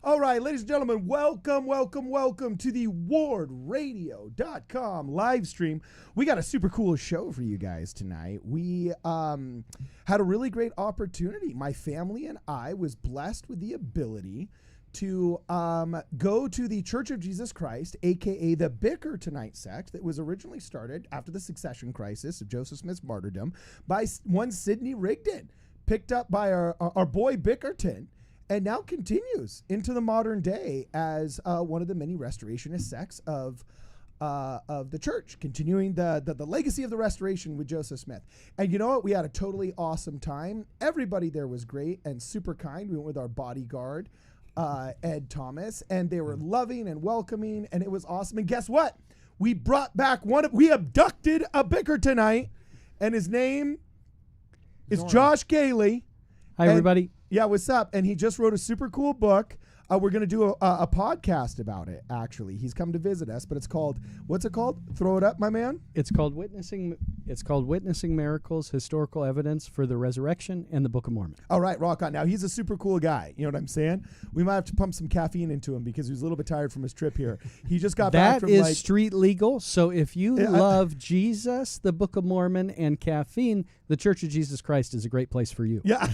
All right, ladies and gentlemen, welcome to the wardradio.com live stream. We got a super cool show for you guys tonight. We had a really great opportunity. My family and I was blessed with the ability to go to the Church of Jesus Christ, a.k.a. the Bickertonite sect that was originally started after the succession crisis of Joseph Smith's martyrdom by one Sidney Rigdon, picked up by our boy Bickerton, and now continues into the modern day as one of the many restorationist sects of the church, continuing the legacy of the restoration with Joseph Smith. And you know what? We had a totally awesome time. Everybody there was great and super kind. We went with our bodyguard, Ed Thomas, and they were loving and welcoming, and it was awesome. And guess what? We brought back we abducted a Bickertonite, and his name is Josh Gehly. Hi, everybody. Yeah, what's up? And he just wrote a super cool book. We're going to do a podcast about it, actually. He's come to visit us, but it's called, what's it called? Throw it up, my man. It's called Witnessing Miracles, Historical Evidence for the Resurrection and the Book of Mormon. All right, rock on. Now, he's a super cool guy. You know what I'm saying? We might have to pump some caffeine into him because he was a little bit tired from his trip here. He just got back from That is street legal. So if you love Jesus, the Book of Mormon, and caffeine, the Church of Jesus Christ is a great place for you. Yeah.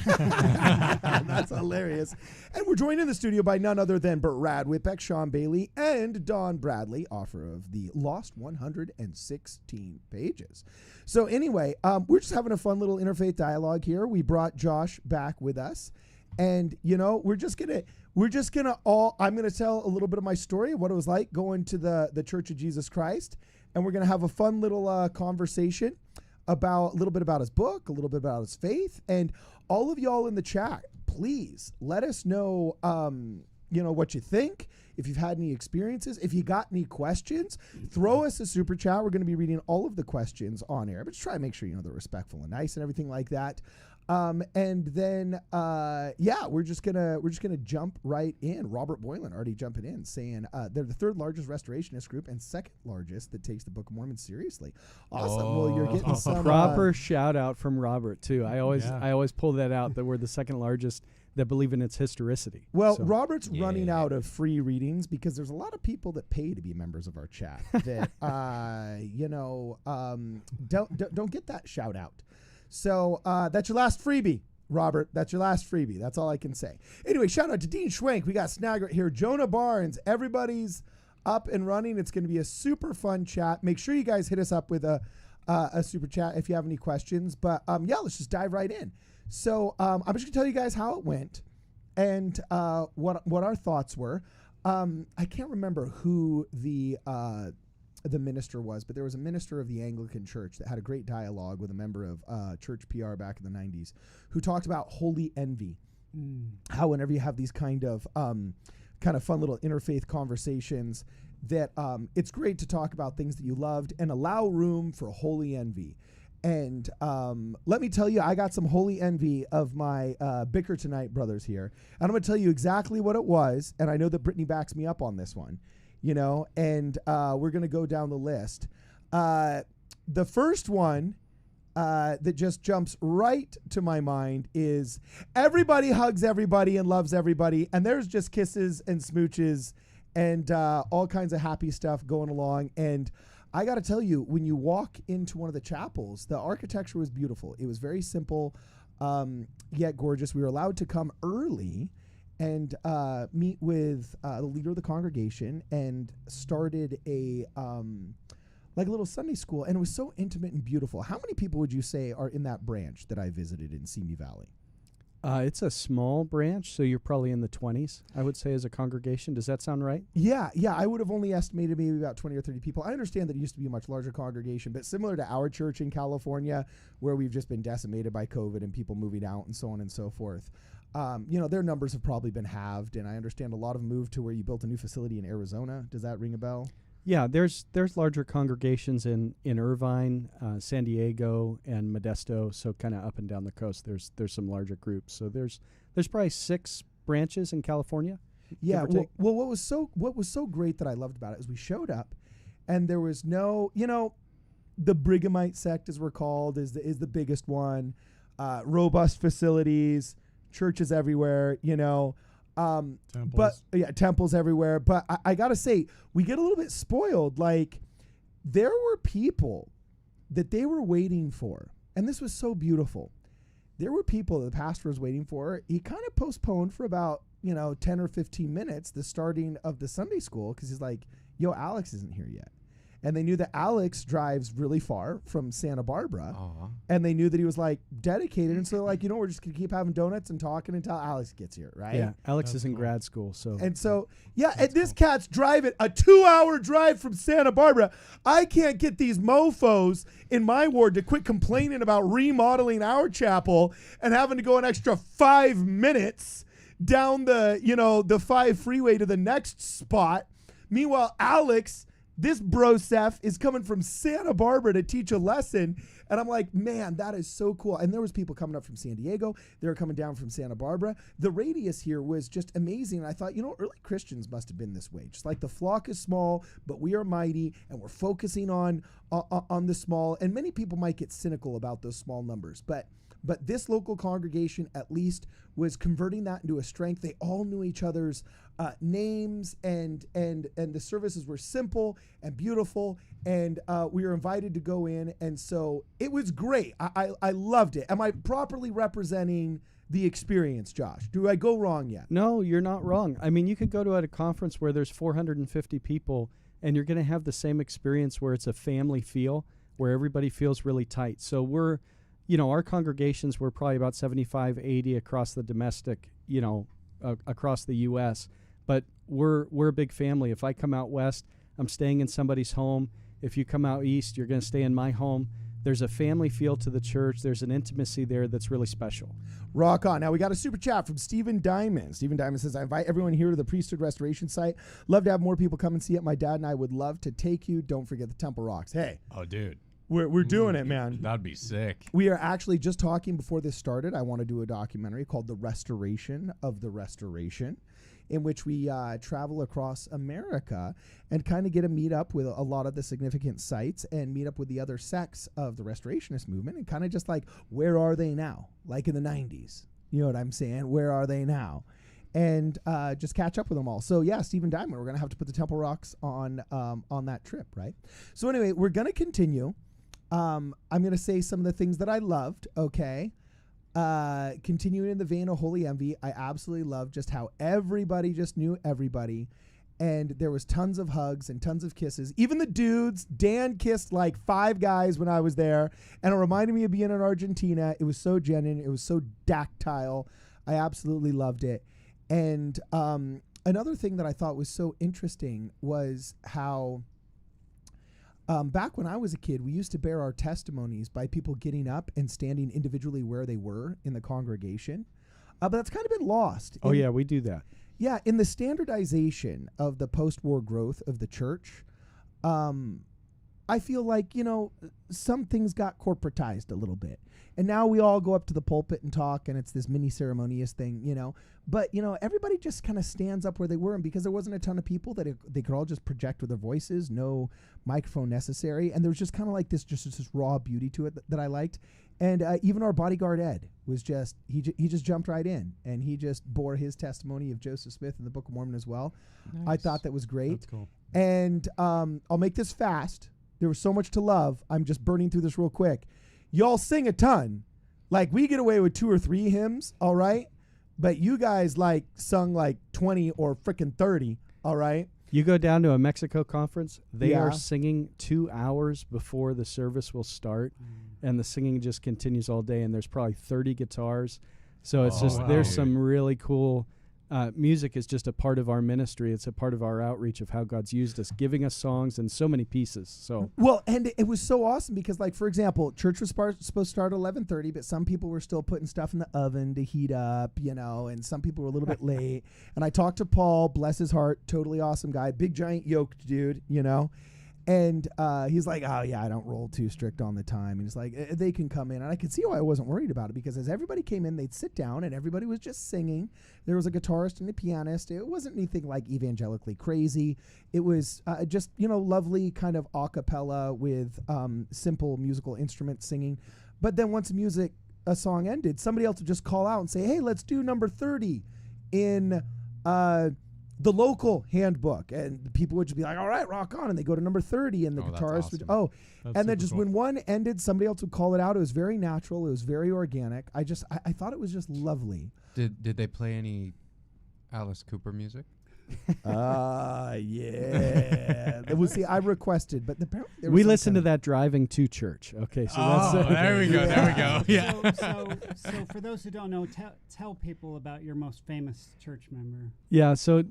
That's hilarious. And we're joined in the studio by none other than Brad Whitbeck, Sean Bailey, and Don Bradley, author of the Lost 116 Pages. So anyway, we're just having a fun little interfaith dialogue here. We brought Josh back with us, and you know, I'm gonna tell a little bit of my story, what it was like going to the Church of Jesus Christ, and we're gonna have a fun little conversation about a little bit about his book, a little bit about his faith, and all of y'all in the chat, please let us know, what you think. If you've had any experiences, if you got any questions, throw us a super chat. We're going to be reading all of the questions on air, but just try to make sure they're respectful and nice and everything like that. And then we're just gonna jump right in. Robert Boylan already jumping in, saying they're the third largest restorationist group and second largest that takes the Book of Mormon seriously. Awesome. Well, you're getting some proper shout out from Robert too. I always pull that out that we're the second largest that believe in its historicity. Well, so. Robert's running out of free readings because there's a lot of people that pay to be members of our chat that don't get that shout out. So that's your last freebie, Robert. That's your last freebie. That's all I can say. Anyway, shout out to Dean Schwenk. We got Snagger here. Jonah Barnes. Everybody's up and running. It's going to be a super fun chat. Make sure you guys hit us up with a super chat if you have any questions. But let's just dive right in. So I'm just going to tell you guys how it went and what our thoughts were. I can't remember who the minister was, but there was a minister of the Anglican Church that had a great dialogue with a member of church PR back in the 90s who talked about holy envy. How whenever you have these kind of fun little interfaith conversations that it's great to talk about things that you loved and allow room for holy envy. And let me tell you, I got some holy envy of my Bickertonite brothers here. And I'm going to tell you exactly what it was, and I know that Brittany backs me up on this one. And we're going to go down the list. The first one that just jumps right to my mind is everybody hugs everybody and loves everybody, and there's just kisses and smooches and all kinds of happy stuff going along. And I got to tell you, when you walk into one of the chapels, the architecture was beautiful. It was very simple, yet gorgeous. We were allowed to come early and meet with the leader of the congregation and started a little Sunday school, and it was so intimate and beautiful. How many people would you say are in that branch that I visited in Simi Valley? It's a small branch, so you're probably in the 20s, I would say, as a congregation. Does that sound right? Yeah, I would have only estimated maybe about 20 or 30 people. I understand that it used to be a much larger congregation, but similar to our church in California, where we've just been decimated by COVID and people moving out and so on and so forth. Their numbers have probably been halved, and I understand a lot of them moved to where you built a new facility in Arizona. Does that ring a bell? Yeah, there's larger congregations in Irvine, San Diego, and Modesto. So kind of up and down the coast, there's some larger groups. So there's probably 6 branches in California. Yeah. Well, what was so great that I loved about it is we showed up, and there was no, the Brighamite sect, as we're called, is the biggest one. Robust facilities, churches everywhere. But yeah, temples everywhere. But I gotta say, we get a little bit spoiled. Like, there were people that they were waiting for, and this was so beautiful. There were people that the pastor was waiting for. He kind of postponed for about 10 or 15 minutes the starting of the Sunday school, because he's like, yo, Alex isn't here yet. And they knew that Alex drives really far from Santa Barbara. Aww. And they knew that he was like dedicated. And so they're like, we're just going to keep having donuts and talking until Alex gets here, right? Yeah, Alex is in grad school. So And so, and this cat's driving a 2-hour drive from Santa Barbara. I can't get these mofos in my ward to quit complaining about remodeling our chapel and having to go an extra 5 minutes down the 5 freeway to the next spot. Meanwhile, Alex, this broseph, is coming from Santa Barbara to teach a lesson. And I'm like, man, that is so cool. And there was people coming up from San Diego. They were coming down from Santa Barbara. The radius here was just amazing. And I thought, early Christians must have been this way. Just like the flock is small, but we are mighty, and we're focusing on the small. And many people might get cynical about those small numbers. But this local congregation at least was converting that into a strength. They all knew each other's names, and the services were simple and beautiful, and we were invited to go in, and so it was great. I loved it. Am I properly representing the experience, Josh? Do I go wrong yet? No, you're not wrong. I mean, you could go to a conference where there's 450 people, and you're going to have the same experience where it's a family feel, where everybody feels really tight. So we're our congregations were probably about 75, 80 across the domestic, across the U.S., but we're a big family. If I come out west, I'm staying in somebody's home. If you come out east, you're going to stay in my home. There's a family feel to the church. There's an intimacy there that's really special. Rock on. Now, we got a super chat from Stephen Diamond. Stephen Diamond says, I invite everyone here to the Priesthood Restoration site. Love to have more people come and see it. My dad and I would love to take you. Don't forget the Temple Rocks. Hey. Oh, dude. We're doing it, man. That'd be sick. We are actually just talking before this started. I want to do a documentary called The Restoration of the Restoration, in which we travel across America and kind of get a meet up with a lot of the significant sites and meet up with the other sects of the Restorationist movement, and kind of just like, where are they now? Like in the 90s. You know what I'm saying? Where are they now? And just catch up with them all. So yeah, Stephen Diamond, we're going to have to put the Temple Rocks on that trip, right? So anyway, we're going to continue. I'm going to say some of the things that I loved, okay? Continuing in the vein of Holy Envy, I absolutely loved just how everybody just knew everybody. And there was tons of hugs and tons of kisses. Even the dudes, Dan kissed like 5 guys when I was there. And it reminded me of being in Argentina. It was so genuine. It was so tactile. I absolutely loved it. And another thing that I thought was so interesting was how back when I was a kid, we used to bear our testimonies by people getting up and standing individually where they were in the congregation. But that's kind of been lost. Oh, yeah, we do that. Yeah, in the standardization of the post-war growth of the church, I feel like, some things got corporatized a little bit. And now we all go up to the pulpit and talk, and it's this mini ceremonious thing, But, everybody just kind of stands up where they were. And because there wasn't a ton of people, that they could all just project with their voices, no microphone necessary. And there was just kind of like this raw beauty to it that I liked. And even our bodyguard, Ed, was just, he just jumped right in. And he just bore his testimony of Joseph Smith in the Book of Mormon as well. Nice. I thought that was great. That's cool. And I'll make this fast. There was so much to love. I'm just burning through this real quick. Y'all sing a ton. Like, we get away with 2 or 3 hymns, all right? But you guys, sung 20 or frickin' 30, all right? You go down to a Mexico conference, they are singing 2 hours before the service will start, and the singing just continues all day, and there's probably 30 guitars. So it's there's some really cool... music is just a part of our ministry. It's a part of our outreach of how God's used us, giving us songs and so many pieces. So well, and it was so awesome because, for example, church was supposed to start at 11:30, but some people were still putting stuff in the oven to heat up, and some people were a little bit late. And I talked to Paul, bless his heart, totally awesome guy, big giant yoked dude, And he's like, oh, yeah, I don't roll too strict on the time. And he's like, they can come in. And I could see why I wasn't worried about it, because as everybody came in, they'd sit down and everybody was just singing. There was a guitarist and a pianist. It wasn't anything like evangelically crazy. It was just, lovely kind of a cappella with simple musical instruments singing. But then once a song ended, somebody else would just call out and say, hey, let's do number 30 in the local handbook, and people would just be like, all right, rock on, and they go to number 30, and the guitarist would, and then just when one ended, somebody else would call it out. It was very natural. It was very organic. I thought it was just lovely. Did they play any Alice Cooper music? Yeah. Well, see, I requested, but we listened to that driving to church. Okay, so that's there we go. There we go. Yeah. So for those who don't know, tell people about your most famous church member. Yeah. So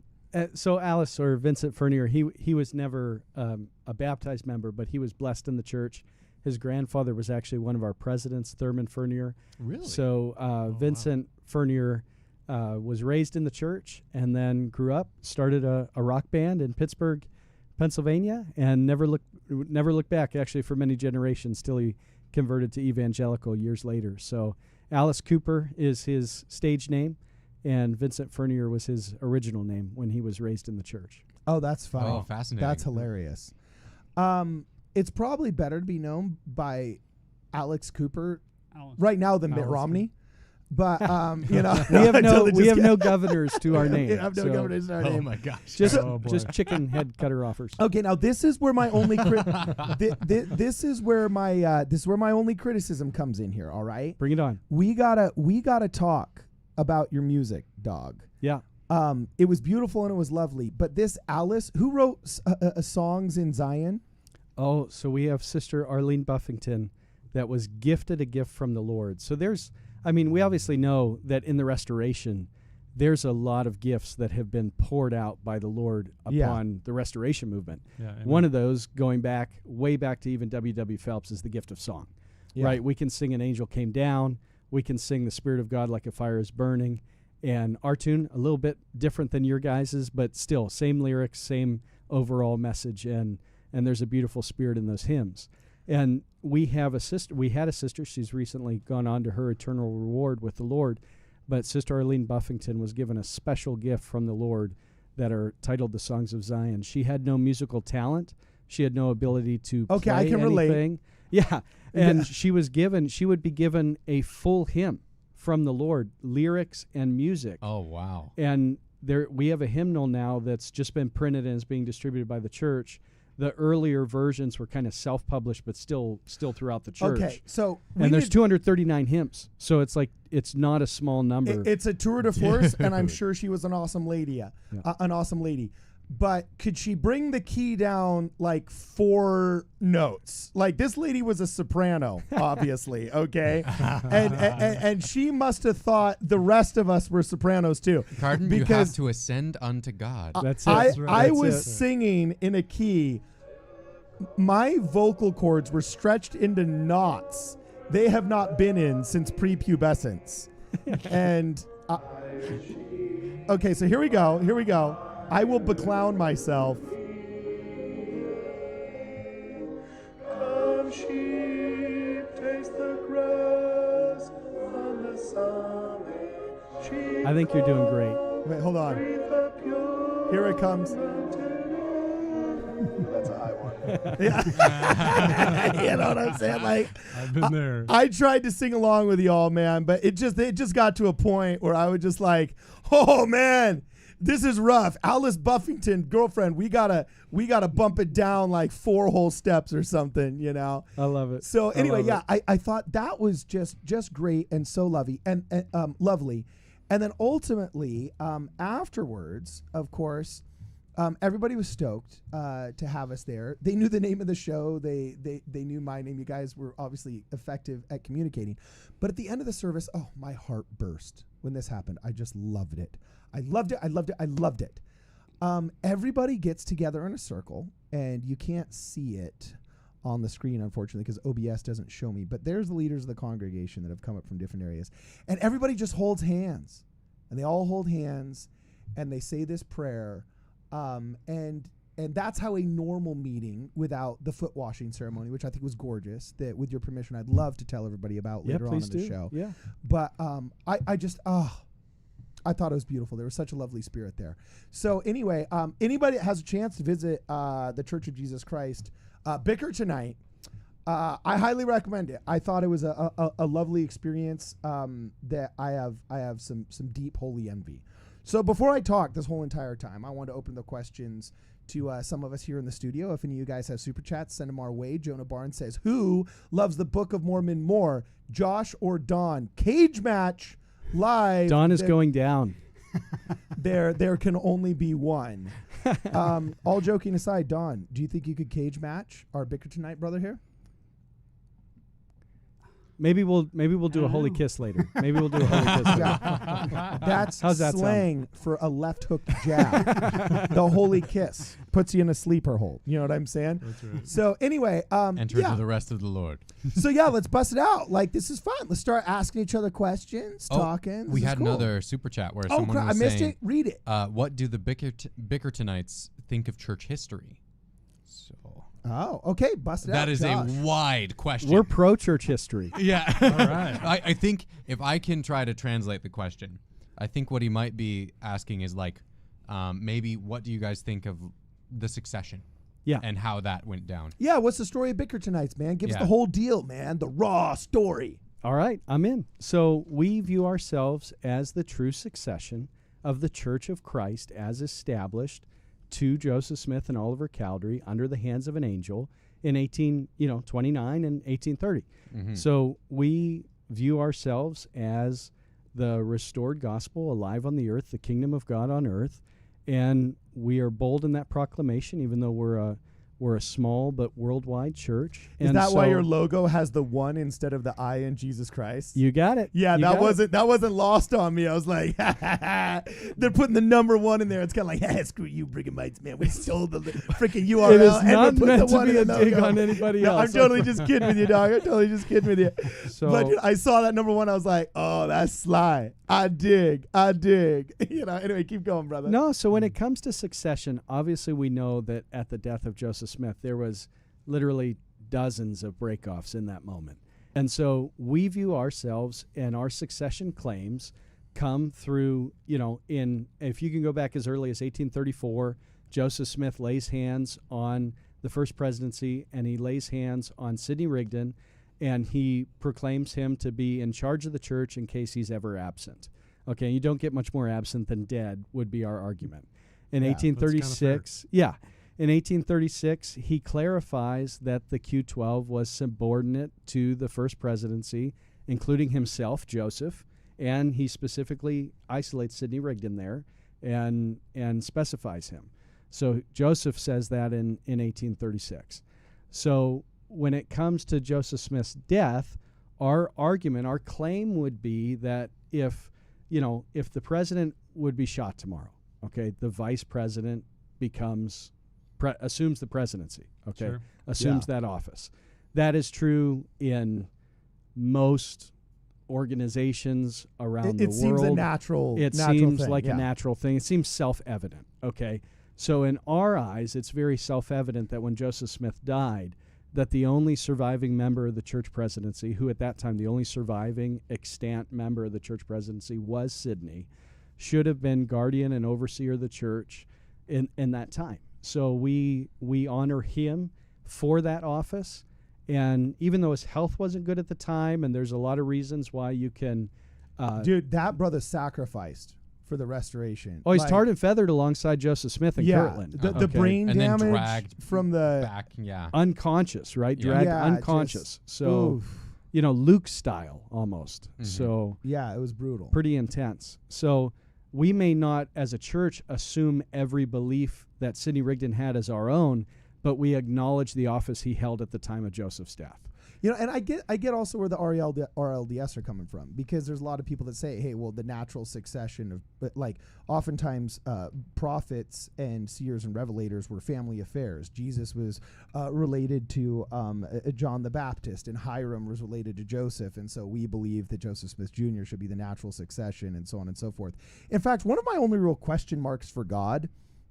Alice, or Vincent Furnier, he was never a baptized member, but he was blessed in the church. His grandfather was actually one of our presidents, Thurman Furnier. Really? So Vincent Furnier was raised in the church and then grew up, started a rock band in Pittsburgh, Pennsylvania, and never looked back, actually, for many generations, till he converted to evangelical years later. So Alice Cooper is his stage name, and Vincent Furnier was his original name when he was raised in the church. Oh, that's funny. Oh, fascinating. That's hilarious. It's probably better to be known by Alex Cooper right now than Mitt Romney. But we have no governors to our name. Have no governors to our name. Oh my gosh! Just chicken head cutter offers. Okay, now this is where my only this is where my only criticism comes in here. All right, bring it on. We gotta talk about your music, dog. Yeah. It was beautiful and it was lovely. But this Alice, who wrote songs in Zion? Oh, so we have Sister Arlene Buffington, that was gifted a gift from the Lord. So we obviously know that in the Restoration, there's a lot of gifts that have been poured out by the Lord upon the Restoration movement. Yeah, one of those, going way back to even W.W. Phelps, is the gift of song. Yeah. Right? We can sing An Angel Came Down. We can sing The Spirit of God Like a Fire is Burning. And our tune, a little bit different than your guys's, but still same lyrics, same overall message, and there's a beautiful spirit in those hymns. And we had a sister, she's recently gone on to her eternal reward with the Lord, but Sister Arlene Buffington was given a special gift from the Lord that are titled the Songs of Zion. She had no musical talent. She had no ability to play I can anything. Relate. Yeah, and she would be given a full hymn from the Lord, lyrics and music. Oh, wow. And we have a hymnal now that's just been printed and is being distributed by the church. The earlier versions were kind of self-published, but still throughout the church. Okay, so there's 239 hymns, so it's not a small number. It's a tour de force, and I'm sure she was an awesome lady. An awesome lady. But could she bring the key down like 4 notes? Like, this lady was a soprano, obviously, okay? and she must have thought the rest of us were sopranos too. Carden, you have to ascend unto God. That's it. I was singing in a key. My vocal cords were stretched into knots they have not been in since prepubescence. And okay, so here we go. I will beclown myself. Come sheep, taste the grass on the summit. I think you're doing great. Wait, hold on. Here it comes. That's a high one. Yeah. You know what I'm saying? Like, I've been there. I tried to sing along with y'all, man, but it just got to a point where I was just like, oh man, this is rough. Alice Buffington, girlfriend, we gotta bump it down like 4 whole steps or something, you know. I love it. So anyway, I thought that was just great and so lovely. And then ultimately, afterwards, of course, everybody was stoked to have us there. They knew the name of the show. They knew my name. You guys were obviously effective at communicating. But at the end of the service, oh, my heart burst when this happened. I just loved it. I loved it. Everybody gets together in a circle, and you can't see it on the screen, unfortunately, because OBS doesn't show me. But there's the leaders of the congregation that have come up from different areas. And everybody just holds hands. And they all hold hands, and they say this prayer. And that's how a normal meeting without the foot washing ceremony, which I think was gorgeous, that with your permission, I'd love to tell everybody about later on in the show. Yeah. But I thought it was beautiful. There was such a lovely spirit there. So anyway, anybody that has a chance to visit the Church of Jesus Christ, Bickertonite, I highly recommend it. I thought it was a lovely experience that I have some deep holy envy. So before I talk this whole entire time, I want to open the questions to some of us here in the studio. If any of you guys have super chats, send them our way. Jonah Barnes says, who loves the Book of Mormon more, Josh or Don? Cage match live. Don is going down. There can only be one. All joking aside, Don, do you think you could cage match our Bickertonite brother here? Maybe we'll do a holy kiss later. Maybe we'll do a holy kiss later. Yeah. That's How's that slang for a left hook jab. The holy kiss puts you in a sleeper hold. You know what I'm saying? That's right. So anyway, Enter yeah. to the rest of the Lord. So yeah, let's bust it out. Like, this is fun. Let's start asking each other questions, talking. We This is had cool. another super chat where Oh, someone crap, I was missed saying, it. Read it. what do the Bickertonites think of church history? So Oh, okay. Bust it out. that is Josh. a wide question. We're pro church history. Yeah. All right. I think if I can try to translate the question, I think what he might be asking is like, maybe what do you guys think of the succession? Yeah. And how that went down. Yeah, what's the story of Bickertonites, man? Give us Yeah. the whole deal, man. The raw story. All right, I'm in. So we view ourselves as the true succession of the Church of Christ as established to Joseph Smith and Oliver Cowdery under the hands of an angel in 1829 and 1830. So we view ourselves as the restored gospel alive on the earth, the kingdom of God on earth, and we are bold in that proclamation, even though we're a small but worldwide church. Is And that why so- your logo has the one instead of the I in Jesus Christ? You got it. Yeah, You that got it. wasn't lost on me. I was like, they're putting the number one in there. It's kind of like, screw you, Brighamites, man. We stole the freaking URL. It is and not we're putting meant the to one be in a the dig logo. on anybody No, else. I'm totally just kidding with you, dog. I'm totally just kidding with you. So- but dude, I saw that number one. I was like, oh, that's sly. I dig. Anyway, keep going, brother. No, so when it comes to succession, obviously we know that at the death of Joseph Smith, there was literally dozens of breakoffs in that moment. And so we view ourselves and our succession claims come through, if you can go back as early as 1834, Joseph Smith lays hands on the first presidency, and he lays hands on Sidney Rigdon, and he proclaims him to be in charge of the church in case he's ever absent. Okay, you don't get much more absent than dead would be our argument. In Yeah, 1836, in 1836, he clarifies that the Q12 was subordinate to the first presidency, including himself, Joseph, and he specifically isolates Sidney Rigdon there and specifies him. So Joseph says that in 1836. So when it comes to Joseph Smith's death, our argument, our claim would be that if the president would be shot tomorrow, okay, the vice president assumes the presidency, okay, Sure. assumes that office. That is true in most organizations around the It world. seems a natural. It natural seems thing, like yeah. a natural thing. It seems self-evident, okay? So in our eyes, it's very self-evident that when Joseph Smith died, that the only surviving member of the church presidency, who at that time the only surviving extant member of the church presidency was Sidney, should have been guardian and overseer of the church in that time. So we honor him for that office. And even though his health wasn't good at the time, and there's a lot of reasons why you can... Dude, that brother sacrificed for the restoration. he's Like, tarred and feathered alongside Joseph Smith and yeah, Kirtland. the Okay. brain And then damage dragged from the back, yeah. Unconscious, right? Yeah. Dragged Yeah, unconscious. just- So, oof. Luke style almost. So Yeah, it was brutal. pretty intense. So we may not, as a church, assume every belief that Sidney Rigdon had as our own, but we acknowledge the office he held at the time of Joseph's death. And I get also where the RLDS are coming from, because there's a lot of people that say, hey, well, the natural succession of, but like oftentimes prophets and seers and revelators were family affairs. Jesus was related to John the Baptist, and Hiram was related to Joseph, and so we believe that Joseph Smith Jr. should be the natural succession, and so on and so forth. In fact, one of my only real question marks for God,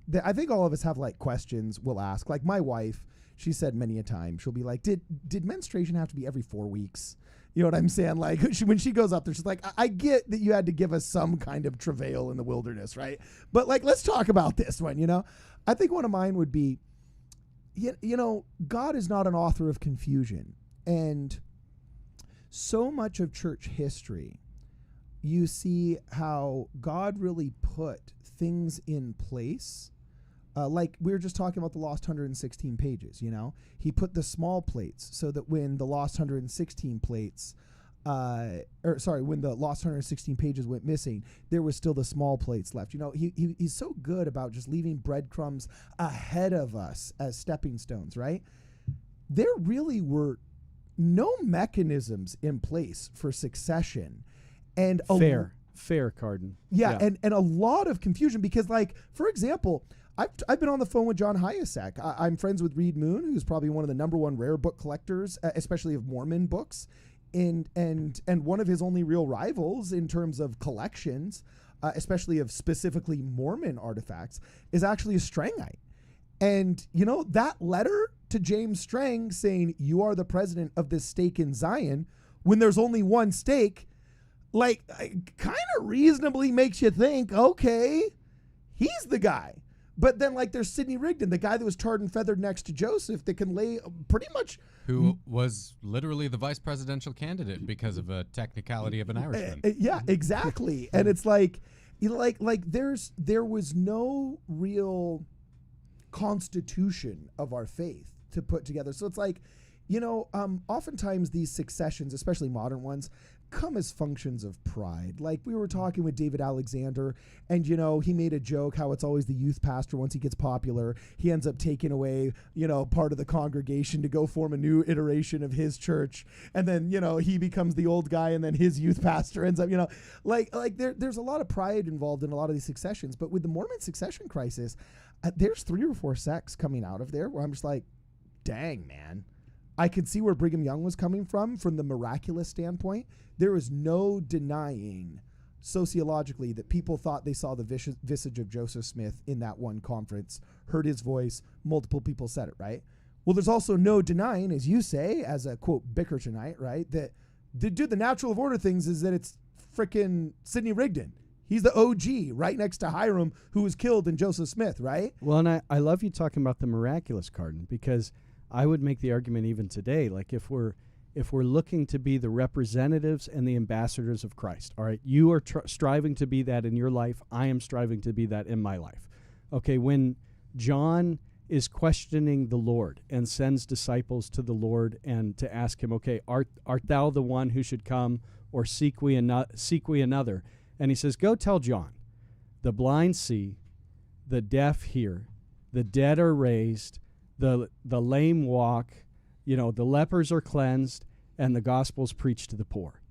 that I think all of us have like questions we'll ask, like my wife. She said many a time, she'll be like, did menstruation have to be every 4 weeks? You know what I'm saying? Like when she goes up there, she's like, I get that you had to give us some kind of travail in the wilderness, right? But like, let's talk about this one, I think one of mine would be, God is not an author of confusion. And so much of church history, you see how God really put things in place. Like we were just talking about the lost 116 pages, you know, he put the small plates so that when the lost 116 plates, when the lost 116 pages went missing, there was still the small plates left. You know, he's so good about just leaving breadcrumbs ahead of us as stepping stones, right? There really were no mechanisms in place for succession. And fair, Carden. Yeah. And a lot of confusion because, like, for example, I've been on the phone with John Hyacek. I'm friends with Reed Moon, who's probably one of the #1 rare book collectors, especially of Mormon books, and one of his only real rivals in terms of collections, especially of specifically Mormon artifacts, is actually a Strangite. And, you know, that letter to James Strang saying, you are the president of this stake in Zion, when there's only one stake, like, kind of reasonably makes you think, okay, he's the guy. But then, like, there's Sidney Rigdon, the guy that was tarred and feathered next to Joseph, that can lay pretty much... Who was literally the vice presidential candidate because of a technicality of an Irishman. Yeah, exactly. And it's like, you know, like there was no real constitution of our faith to put together. So it's like, you know, oftentimes these successions, especially modern ones, come as functions of pride. Like we were talking with David Alexander, and, you know, he made a joke how it's always the youth pastor. Once he gets popular, he ends up taking away, you know, part of the congregation to go form a new iteration of his church. And then, you know, he becomes the old guy, and then his youth pastor ends up, you know, like there's a lot of pride involved in a lot of these successions. But with the Mormon succession crisis, there's 3 or 4 sects coming out of there where I'm just like, dang, man. I could see where Brigham Young was coming from the miraculous standpoint. There is no denying sociologically that people thought they saw the visage of Joseph Smith in that one conference, heard his voice, multiple people said it, right? Well, there's also no denying, as you say, as a, quote, Bickertonite, right, that the natural of order things is that it's frickin' Sidney Rigdon. He's the OG right next to Hiram, who was killed in Joseph Smith, right? Well, and I love you talking about the miraculous, Carden, because I would make the argument even today, like if we're looking to be the representatives and the ambassadors of Christ, all right, you are striving to be that in your life. I am striving to be that in my life. Okay, when John is questioning the Lord and sends disciples to the Lord and to ask him, okay, art thou the one who should come, or seek we another? And he says, go tell John, the blind see, the deaf hear, the dead are raised, the lame walk, you know, the lepers are cleansed, and the gospel's preached to the poor.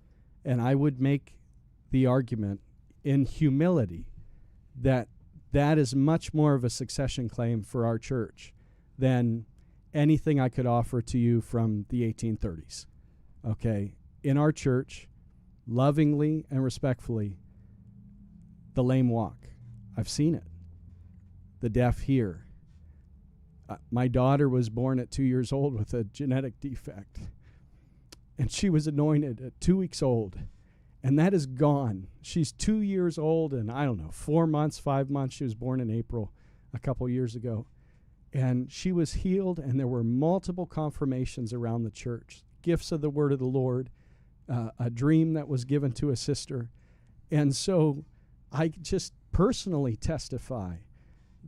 And I would make the argument in humility that that is much more of a succession claim for our church than anything I could offer to you from the 1830s. Okay? In our church, lovingly and respectfully, the lame walk. I've seen it. The deaf hear. My daughter was born at 2 years old with a genetic defect, and she was anointed at 2 weeks old, and that is gone. She's 2 years old, and I don't know, 4 months, 5 months. She was born in April a couple years ago, and she was healed, and there were multiple confirmations around the church, gifts of the word of the Lord, a dream that was given to a sister. And so I just personally testify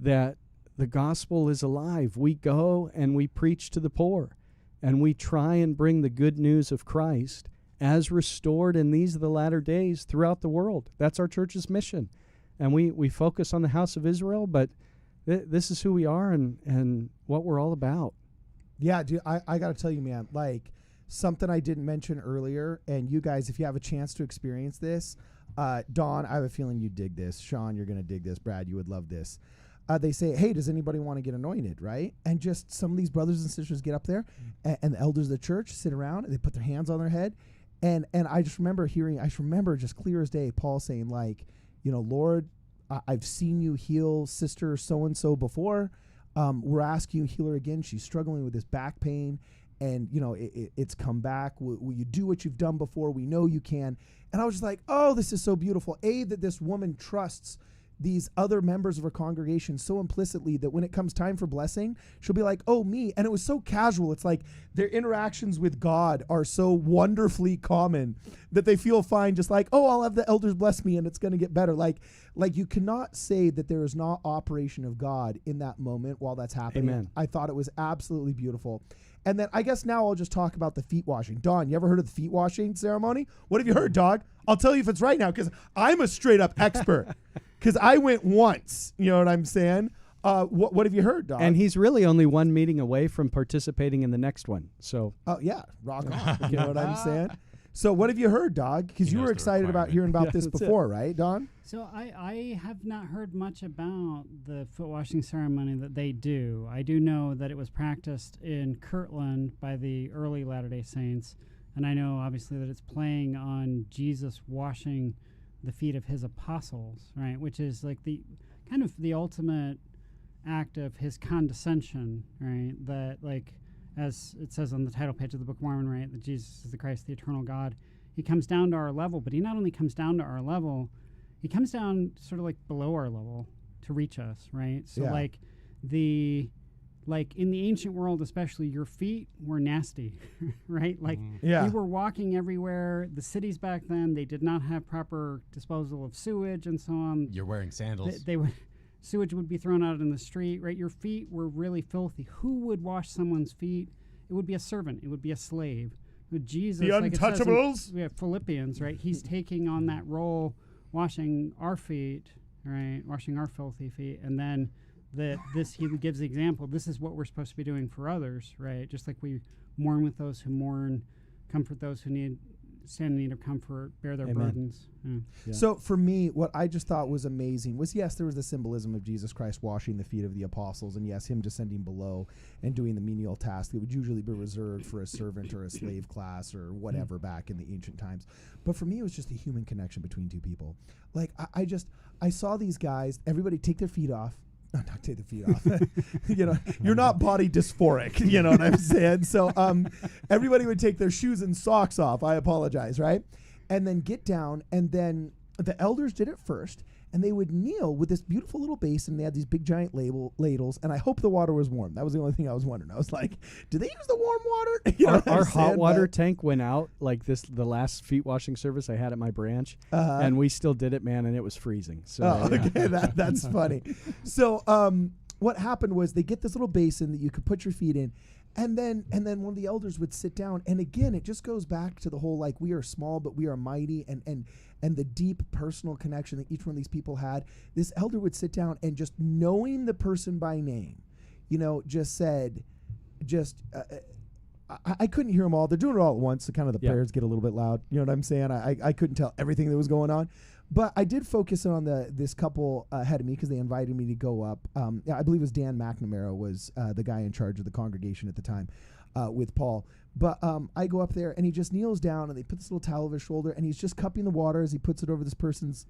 that the gospel is alive. We go and we preach to the poor, and we try and bring the good news of Christ as restored in these the latter days throughout the world. That's our church's mission. And we focus on the house of Israel, but this is who we are and what we're all about. Yeah, dude, I got to tell you, man, like something I didn't mention earlier, and you guys, if you have a chance to experience this, Dawn, I have a feeling you dig this. Sean, you're going to dig this. Brad, you would love this. They say, hey, does anybody want to get anointed, right? And just some of these brothers and sisters get up there, and the elders of the church sit around, and they put their hands on their head. And I just remember just clear as day, Paul saying, like, you know, Lord, I've seen you heal sister so-and-so before. We're asking you to heal her again. She's struggling with this back pain, and, you know, it's come back. Will you do what you've done before? We know you can. And I was just like, oh, this is so beautiful. That this woman trusts these other members of her congregation so implicitly that when it comes time for blessing, she'll be like, oh, me. And it was so casual. It's like their interactions with God are so wonderfully common that they feel fine, just like, oh, I'll have the elders bless me and it's going to get better. Like you cannot say that there is not operation of God in that moment while that's happening. Amen. I thought it was absolutely beautiful. And then I guess now I'll just talk about the feet washing. Don, you ever heard of the feet washing ceremony? What have you heard, dog? I'll tell you if it's right now, because I'm a straight up expert. Because I went once, you know what I'm saying? What have you heard, dog? And he's really only one meeting away from participating in the next one. So, oh yeah, rock on. You know what I'm saying? So what have you heard, dog? Because you were excited about hearing about this before, right, Don? So I have not heard much about the foot washing ceremony that they do. I do know that it was practiced in Kirtland by the early Latter-day Saints, and I know obviously that it's playing on Jesus washing the feet of his apostles, right? Which is like the kind of the ultimate act of his condescension, right? That, like, as it says on the title page of the Book of Mormon, right, that Jesus is the Christ, the eternal God. He comes down to our level, but he not only comes down to our level, he comes down sort of like below our level to reach us, right? So like in the ancient world, especially, your feet were nasty, right? Like you were walking everywhere. The cities back then, they did not have proper disposal of sewage and so on. You're wearing sandals. They would sewage would be thrown out in the street, right? Your feet were really filthy. Who would wash someone's feet? It would be a servant. It would be a slave. But Jesus, the like untouchables. We have Philippians, right? He's taking on that role, washing our feet, right? Washing our filthy feet, and then he gives the example. This is what we're supposed to be doing for others, right? Just like we mourn with those who mourn, comfort those who stand in need of comfort, bear their burdens. Yeah. So for me, what I just thought was amazing was, yes, there was the symbolism of Jesus Christ washing the feet of the apostles, and yes, him descending below and doing the menial task that would usually be reserved for a servant or a slave class or whatever back in the ancient times. But for me, it was just a human connection between two people. Like I saw these guys, everybody take their feet off. No, not take the feet off. You know, you're not body dysphoric. You know what I'm saying? So everybody would take their shoes and socks off. I apologize, right? And then get down, and then the elders did it first, and they would kneel with this beautiful little basin. They had these big giant ladles, and I hope the water was warm. That was the only thing I was wondering. I was like, do they use the warm water? You know our hot water tank went out like the last feet washing service I had at my branch, and we still did it, man, and it was freezing. So okay, that's funny. So what happened was they get this little basin that you could put your feet in, and then one of the elders would sit down, and again it just goes back to the whole, like, we are small but we are mighty, and the deep personal connection that each one of these people had. This elder would sit down and, just knowing the person by name, you know, just said, I couldn't hear them all. They're doing it all at once, so kind of the prayers get a little bit loud. You know what I'm saying? I couldn't tell everything that was going on. But I did focus on this couple ahead of me because they invited me to go up. I believe it was Dan McNamara was the guy in charge of the congregation at the time with Paul. But I go up there, and he just kneels down, and they put this little towel over his shoulder, and he's just cupping the water as he puts it over this person's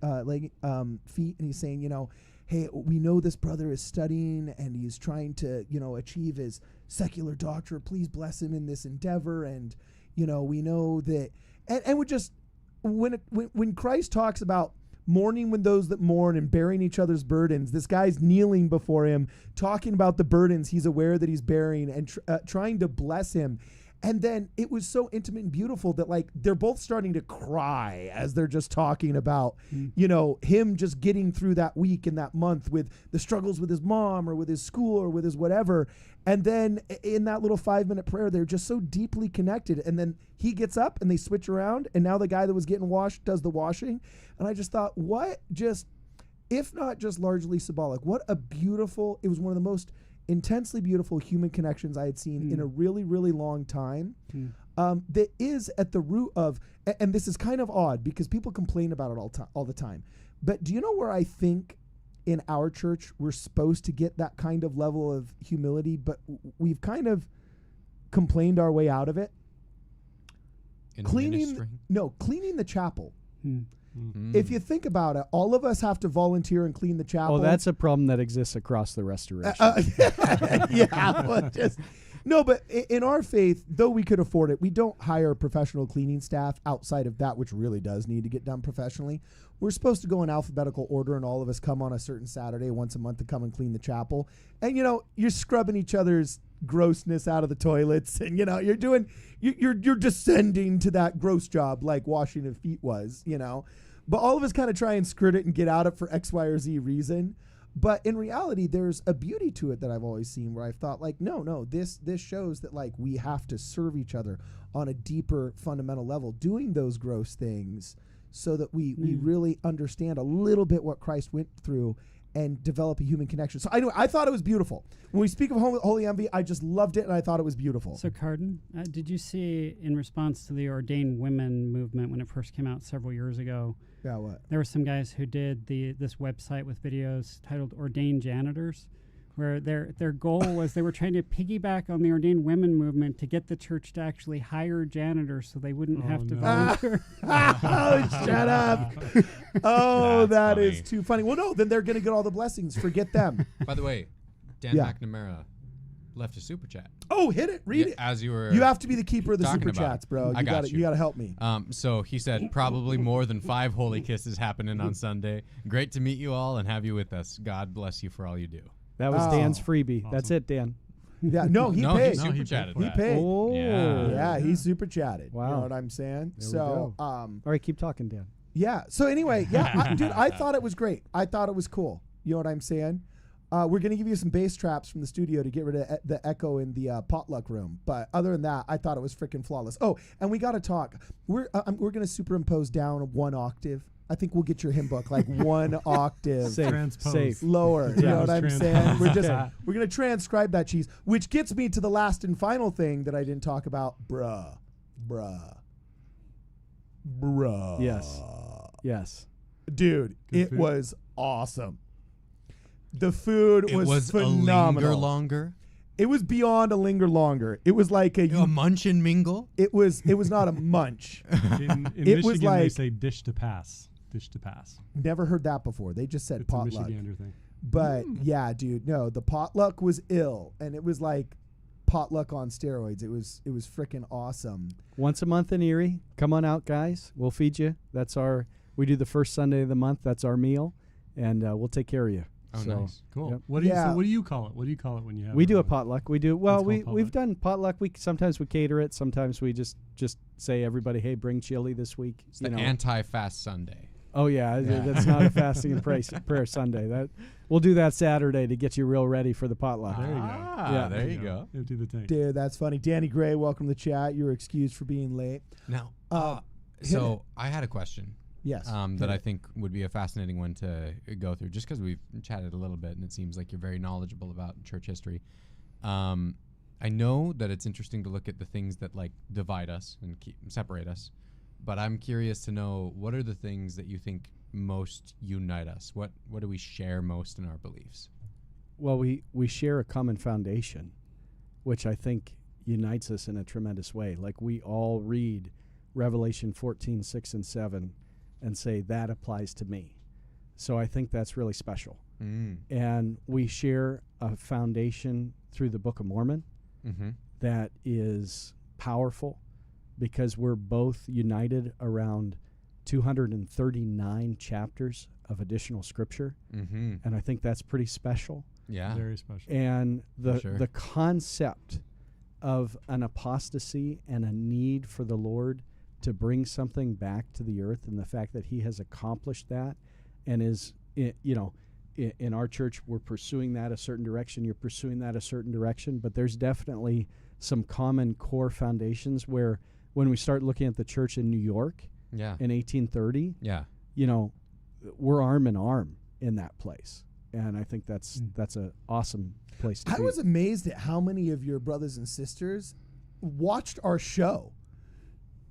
feet, and he's saying, you know, hey, we know this brother is studying, and he's trying to, you know, achieve his secular doctorate. Please bless him in this endeavor, and, you know, we know that, and we just, when Christ talks about mourning when those that mourn and bearing each other's burdens, this guy's kneeling before him, talking about the burdens he's aware that he's bearing, and trying to bless him. And then it was so intimate and beautiful that, like, they're both starting to cry as they're just talking about, you know, him just getting through that week and that month with the struggles with his mom or with his school or with his whatever. And then in that little 5-minute prayer, they're just so deeply connected. And then he gets up and they switch around, and now the guy that was getting washed does the washing. And I just thought, what just, if not just largely symbolic, what a beautiful, it was one of the most intensely beautiful human connections I had seen in a really, really long time. That is at the root of, and this is kind of odd because people complain about it all the time. But do you know where I think in our church we're supposed to get that kind of level of humility, but we've kind of complained our way out of it? Cleaning the chapel. If you think about it, all of us have to volunteer and clean the chapel. Oh, that's a problem that exists across the Restoration. Yeah, well, No, but in our faith, though we could afford it, we don't hire professional cleaning staff outside of that, which really does need to get done professionally. We're supposed to go in alphabetical order, and all of us come on a certain Saturday once a month to come and clean the chapel. And, you're scrubbing each other's grossness out of the toilets, and, you're descending to that gross job like washing of feet was, But all of us kind of try and skirt it and get out of it for X, Y, or Z reason. But in reality, there's a beauty to it that I've always seen where I've thought no, this shows that we have to serve each other on a deeper fundamental level, doing those gross things so that we really understand a little bit what Christ went through and develop a human connection. So anyway, I thought it was beautiful. When we speak of holy envy, I just loved it and I thought it was beautiful. So Cardin, did you see in response to the ordained women movement when it first came out several years ago? Yeah, what? There were some guys who did this website with videos titled Ordained Janitors, where their goal was they were trying to piggyback on the ordained women movement to get the church to actually hire janitors so they wouldn't have to volunteer. Oh, shut up. Oh, That's that is funny. too funny. Well, no, then they're going to get all the blessings. Forget them. By the way, Dan Yeah. McNamara left a super chat. Oh, hit it. Read it. As you were. You have to be the keeper of the talking super about chats, it. bro. I got You got to help me. So he said probably more than 5 holy kisses happening on Sunday. Great to meet you all and have you with us. God bless you for all you do. That was Oh. Dan's freebie. Awesome. That's it, Dan. Yeah, no, he no, paid. he super he chatted. paid. He that. paid. Oh. Yeah. Yeah, he super chatted. You know Wow. what I'm saying? There we So, All right, keep talking, Dan. yeah. So anyway, yeah, dude, I thought it was great. I thought it was cool. You know what I'm saying? We're going to give you some bass traps from the studio to get rid of the echo in the potluck room. But other than that, I thought it was freaking flawless. Oh, and we got to talk. We're going to superimpose down 1 octave. I think we'll get your hymn book like 1 octave Safe. Transpose. Safe. lower. You know what I'm Transpose. saying? We're Yeah. going to transcribe that cheese, which gets me to the last and final thing that I didn't talk about. Bruh. Yes. Dude, Good it food. was awesome. The food It was was phenomenal. a linger longer. It was beyond a linger longer. It was like A munch and mingle. it was not a munch. In It was Michigan, they like- say dish to pass. Dish to pass. Never heard that before. They just said It's a potluck. Michigander thing. But yeah, dude, no, the potluck was ill, and it was like potluck on steroids. It was freaking awesome. Once a month in Erie. Come on out, guys. We'll feed you. We do the first Sunday of the month. That's our meal, and we'll take care of you. Oh, So, nice. Cool. Yep. What do you Yeah. what do you call it? What do you call it when you have? We do a potluck. We do well. It's called We've potluck. done potluck. Sometimes we cater it. Sometimes we just say everybody, hey, bring chili this week. It's the anti-fast Sunday. Oh yeah, that's not a fasting and prayer Sunday. That we'll do that Saturday to get you real ready for the potluck. There you go. Yeah. There you go. Empty the tank. Dude, that's funny. Danny Gray, welcome to the chat. You're excused for being late. Now, hit so I had a question. Yes. That I think would be a fascinating one to go through, just because we've chatted a little bit, and it seems like you're very knowledgeable about church history. I know that it's interesting to look at the things that divide us and separate us, but I'm curious to know, what are the things that you think most unite us? What do we share most in our beliefs? Well, we share a common foundation, which I think unites us in a tremendous way. Like we all read Revelation 14:6 and 7 and say that applies to me. So I think that's really special. And we share a foundation through the Book of Mormon that is powerful because we're both united around 239 chapters of additional scripture. And I think that's pretty special. Yeah. Very special. And the sure. the concept of an apostasy and a need for the Lord to bring something back to the earth, and the fact that he has accomplished that and is, in our church, we're pursuing that a certain direction, you're pursuing that a certain direction, but there's definitely some common core foundations where when we start looking at the church in New York Yeah. in 1830, Yeah. we're arm in arm in that place. And I think that's an awesome place to I be. was amazed at how many of your brothers and sisters watched our show.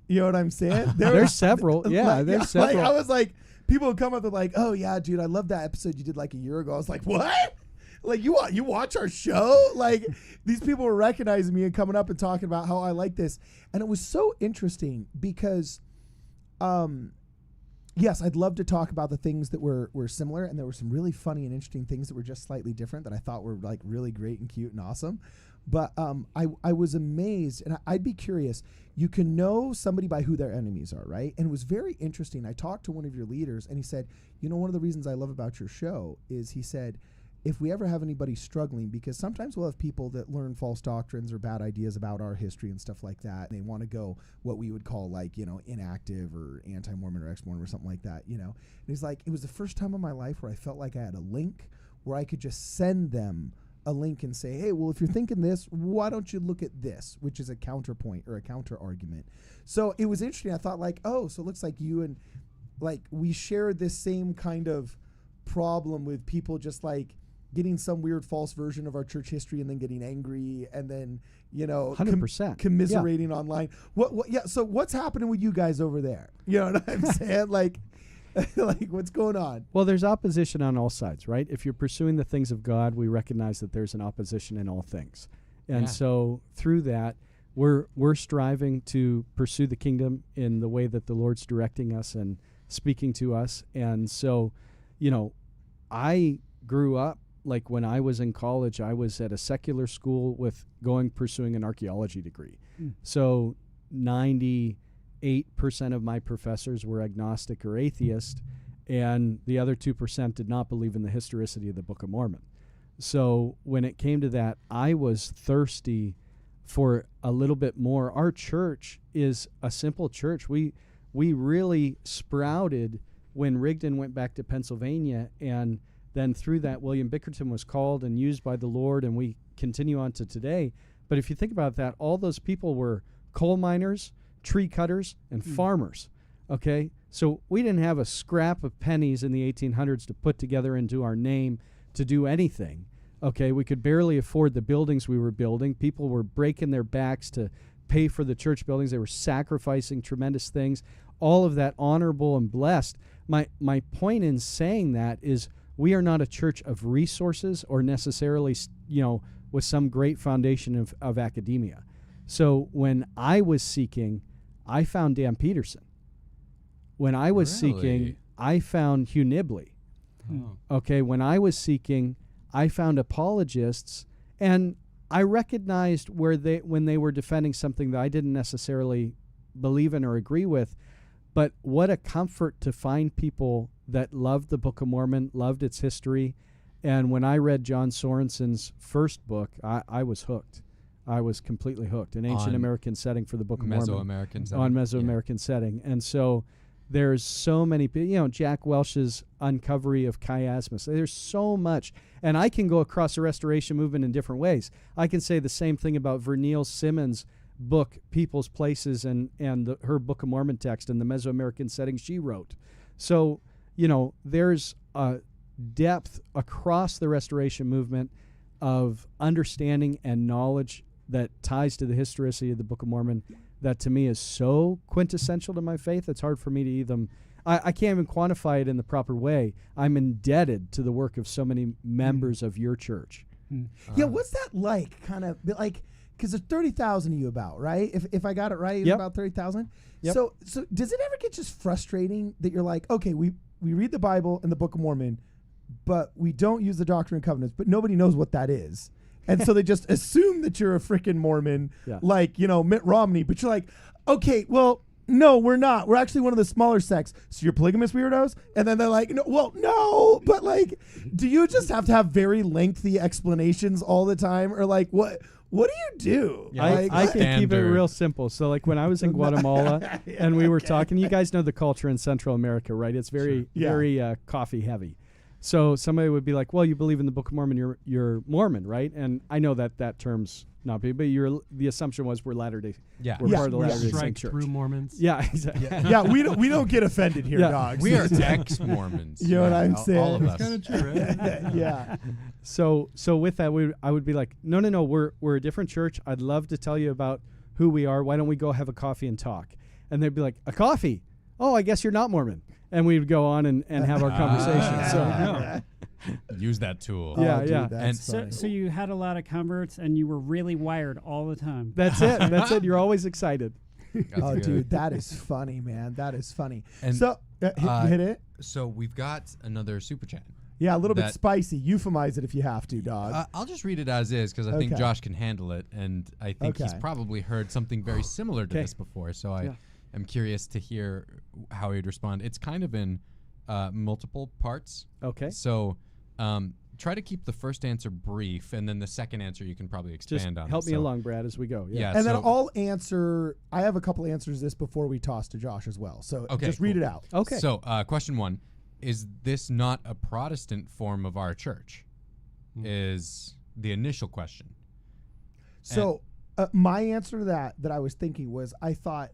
You know what I'm saying? There's several. Yeah, there's several. I was like, people would come up and like, oh yeah, dude, I love that episode you did like a year ago. I was like, what? Like you watch our show? Like these people were recognizing me and coming up and talking about how I like this. And it was so interesting because yes, I'd love to talk about the things that were similar, and there were some really funny and interesting things that were just slightly different that I thought were like really great and cute and awesome. But I was amazed, and I'd be curious. You can know somebody by who their enemies are, right? And it was very interesting. I talked to one of your leaders, and he said, you know, one of the reasons I love about your show is, he said, if we ever have anybody struggling, because sometimes we'll have people that learn false doctrines or bad ideas about our history and stuff like that, and they want to go what we would call like, you know, inactive or anti-Mormon or ex-Mormon or something like that, you know. And he's like, it was the first time in my life where I felt like I had a link where I could just send them a link and say, hey, well, if you're thinking this, why don't you look at this, which is a counterpoint or a counter argument. So it was interesting. I thought like, oh, so it looks like you and like we share this same kind of problem with people just like getting some weird false version of our church history and then getting angry and then, you know, 100%. Commiserating online. Yeah. So what's happening with you guys over there? You know what I'm saying? Like, like what's going on? Well, there's opposition on all sides, right? If you're pursuing the things of God, we recognize that there's an opposition in all things. And so through that, we're striving to pursue the kingdom in the way that the Lord's directing us and speaking to us. And so, you know, I grew up, like when I was in college, I was at a secular school pursuing an archaeology degree. So 98% of my professors were agnostic or atheist, and the other 2% did not believe in the historicity of the Book of Mormon. So when it came to that, I was thirsty for a little bit more. Our church is a simple church. We really sprouted when Rigdon went back to Pennsylvania, and then through that, William Bickerton was called and used by the Lord, and we continue on to today. But if you think about that, all those people were coal miners, tree cutters, and farmers, okay? So we didn't have a scrap of pennies in the 1800s to put together into our name to do anything, okay? We could barely afford the buildings we were building. People were breaking their backs to pay for the church buildings. They were sacrificing tremendous things, all of that honorable and blessed. My point in saying that is, we are not a church of resources or necessarily, you know, with some great foundation of academia. So when I was seeking, I found Dan Peterson. When I was seeking, I found Hugh Nibley. Okay, when I was seeking, I found apologists, and I recognized when they were defending something that I didn't necessarily believe in or agree with. But what a comfort to find people that loved the Book of Mormon, loved its history. And when I read John Sorensen's first book, I was hooked. I was completely hooked. An ancient American setting for the Book of Mormon. Mesoamerican setting. On Mesoamerican setting. And so there's so many people, you know, Jack Welch's Uncovery of Chiasmus. There's so much. And I can go across the Restoration movement in different ways. I can say the same thing about Vernile Simmons' book, People's Places, and her Book of Mormon text and the Mesoamerican setting she wrote. So, you know, there's a depth across the Restoration movement of understanding and knowledge that ties to the historicity of the Book of Mormon that to me is so quintessential to my faith. It's hard for me to even, I can't even quantify it in the proper way. I'm indebted to the work of so many members of your church. Yeah, what's that like? Kind of like, because there's 30,000 of you about, right? If I got it right, it's about 30,000. Yep. So does it ever get just frustrating that you're like, okay, we read the Bible and the Book of Mormon, but we don't use the Doctrine and Covenants, but nobody knows what that is. And so they just assume that you're a freaking Mormon, like, you know, Mitt Romney. But you're like, okay, well, no, we're not. We're actually one of the smaller sects. So you're polygamous weirdos? And then they're like, no. But, like, do you just have to have very lengthy explanations all the time? Or, like, what do you do? Yeah, I can keep it real simple. So, like, when I was in Guatemala and we were talking, you guys know the culture in Central America, right? It's very, very coffee heavy. So somebody would be like, well, you believe in the Book of Mormon, you're Mormon, right? And I know that term's not big, but the assumption was we're Latter-day. We're part of the Latter-day Saint Church. Through Mormons. Yeah, exactly. Yeah, we don't get offended here, dogs. We are ex-Mormons. You know what I'm saying? All of us. Kind of true, right? Yeah. So with that, I would be like, no, we're a different church. I'd love to tell you about who we are. Why don't we go have a coffee and talk? And they'd be like, a coffee? Oh, I guess you're not Mormon. And we would go on and have our conversation. So use that tool. Yeah, dude, yeah. that's funny. So you had a lot of converts, and you were really wired all the time. That's it. You're always excited. That's Oh, good. dude, that is funny, man. That is funny. And so, Hit it. So we've got another super chat. Yeah, a little bit that- spicy. Euphemize it if you have to, dog. I'll just read it as is because I think Okay. Josh can handle it, and I think he's Okay. probably heard something very similar to Okay. this before. So I Yeah. am curious to hear how he'd respond. It's kind of in multiple parts. Okay. So try to keep the first answer brief, and then the second answer you can probably Just expand on. help it. me So, along, Brad, as we go. Yeah. and then so- I'll answer. I have a couple answers to this before we toss to Josh as well. So Okay, just read cool. it out. Okay. So question one: is this not a Protestant form of our church? Is the initial question. So my answer to that I was thinking was I thought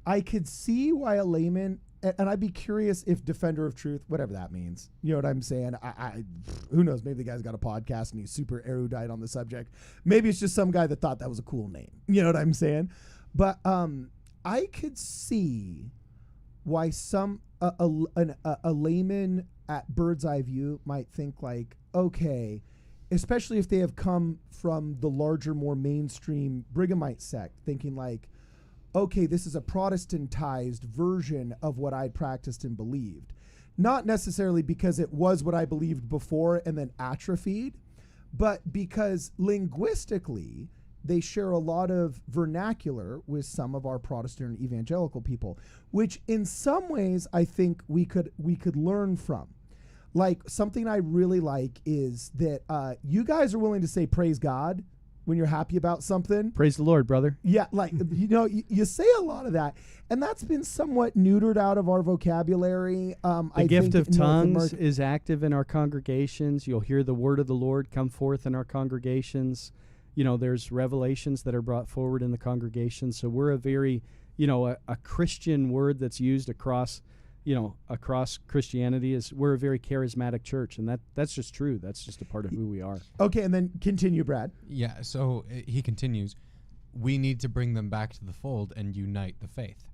I could see why a layman, and I'd be curious if defender of truth, whatever that means. You know what I'm saying? I who knows? Maybe the guy's got a podcast and he's super erudite on the subject. Maybe it's just some guy that thought that was a cool name. You know what I'm saying? But I could see why a layman at bird's eye view might think like, okay, especially if they have come from the larger, more mainstream Brighamite sect, thinking like, okay, this is a Protestantized version of what I practiced and believed. Not necessarily because it was what I believed before and then atrophied, but because linguistically, they share a lot of vernacular with some of our Protestant and evangelical people, which in some ways I think we could learn from. Like something I really like is that you guys are willing to say praise God when you're happy about something. Praise the Lord, brother. Yeah, like, you know, you say a lot of that, and that's been somewhat neutered out of our vocabulary. The gift of tongues is active in our congregations. You'll hear the word of the Lord come forth in our congregations. You know, there's revelations that are brought forward in the congregation. So we're a very, you know, a Christian word that's used across, you know, across Christianity is we're a very charismatic church, and that's just true. That's just a part of who we are. Okay, and then continue, Brad. Yeah, so he continues, we need to bring them back to the fold and unite the faith.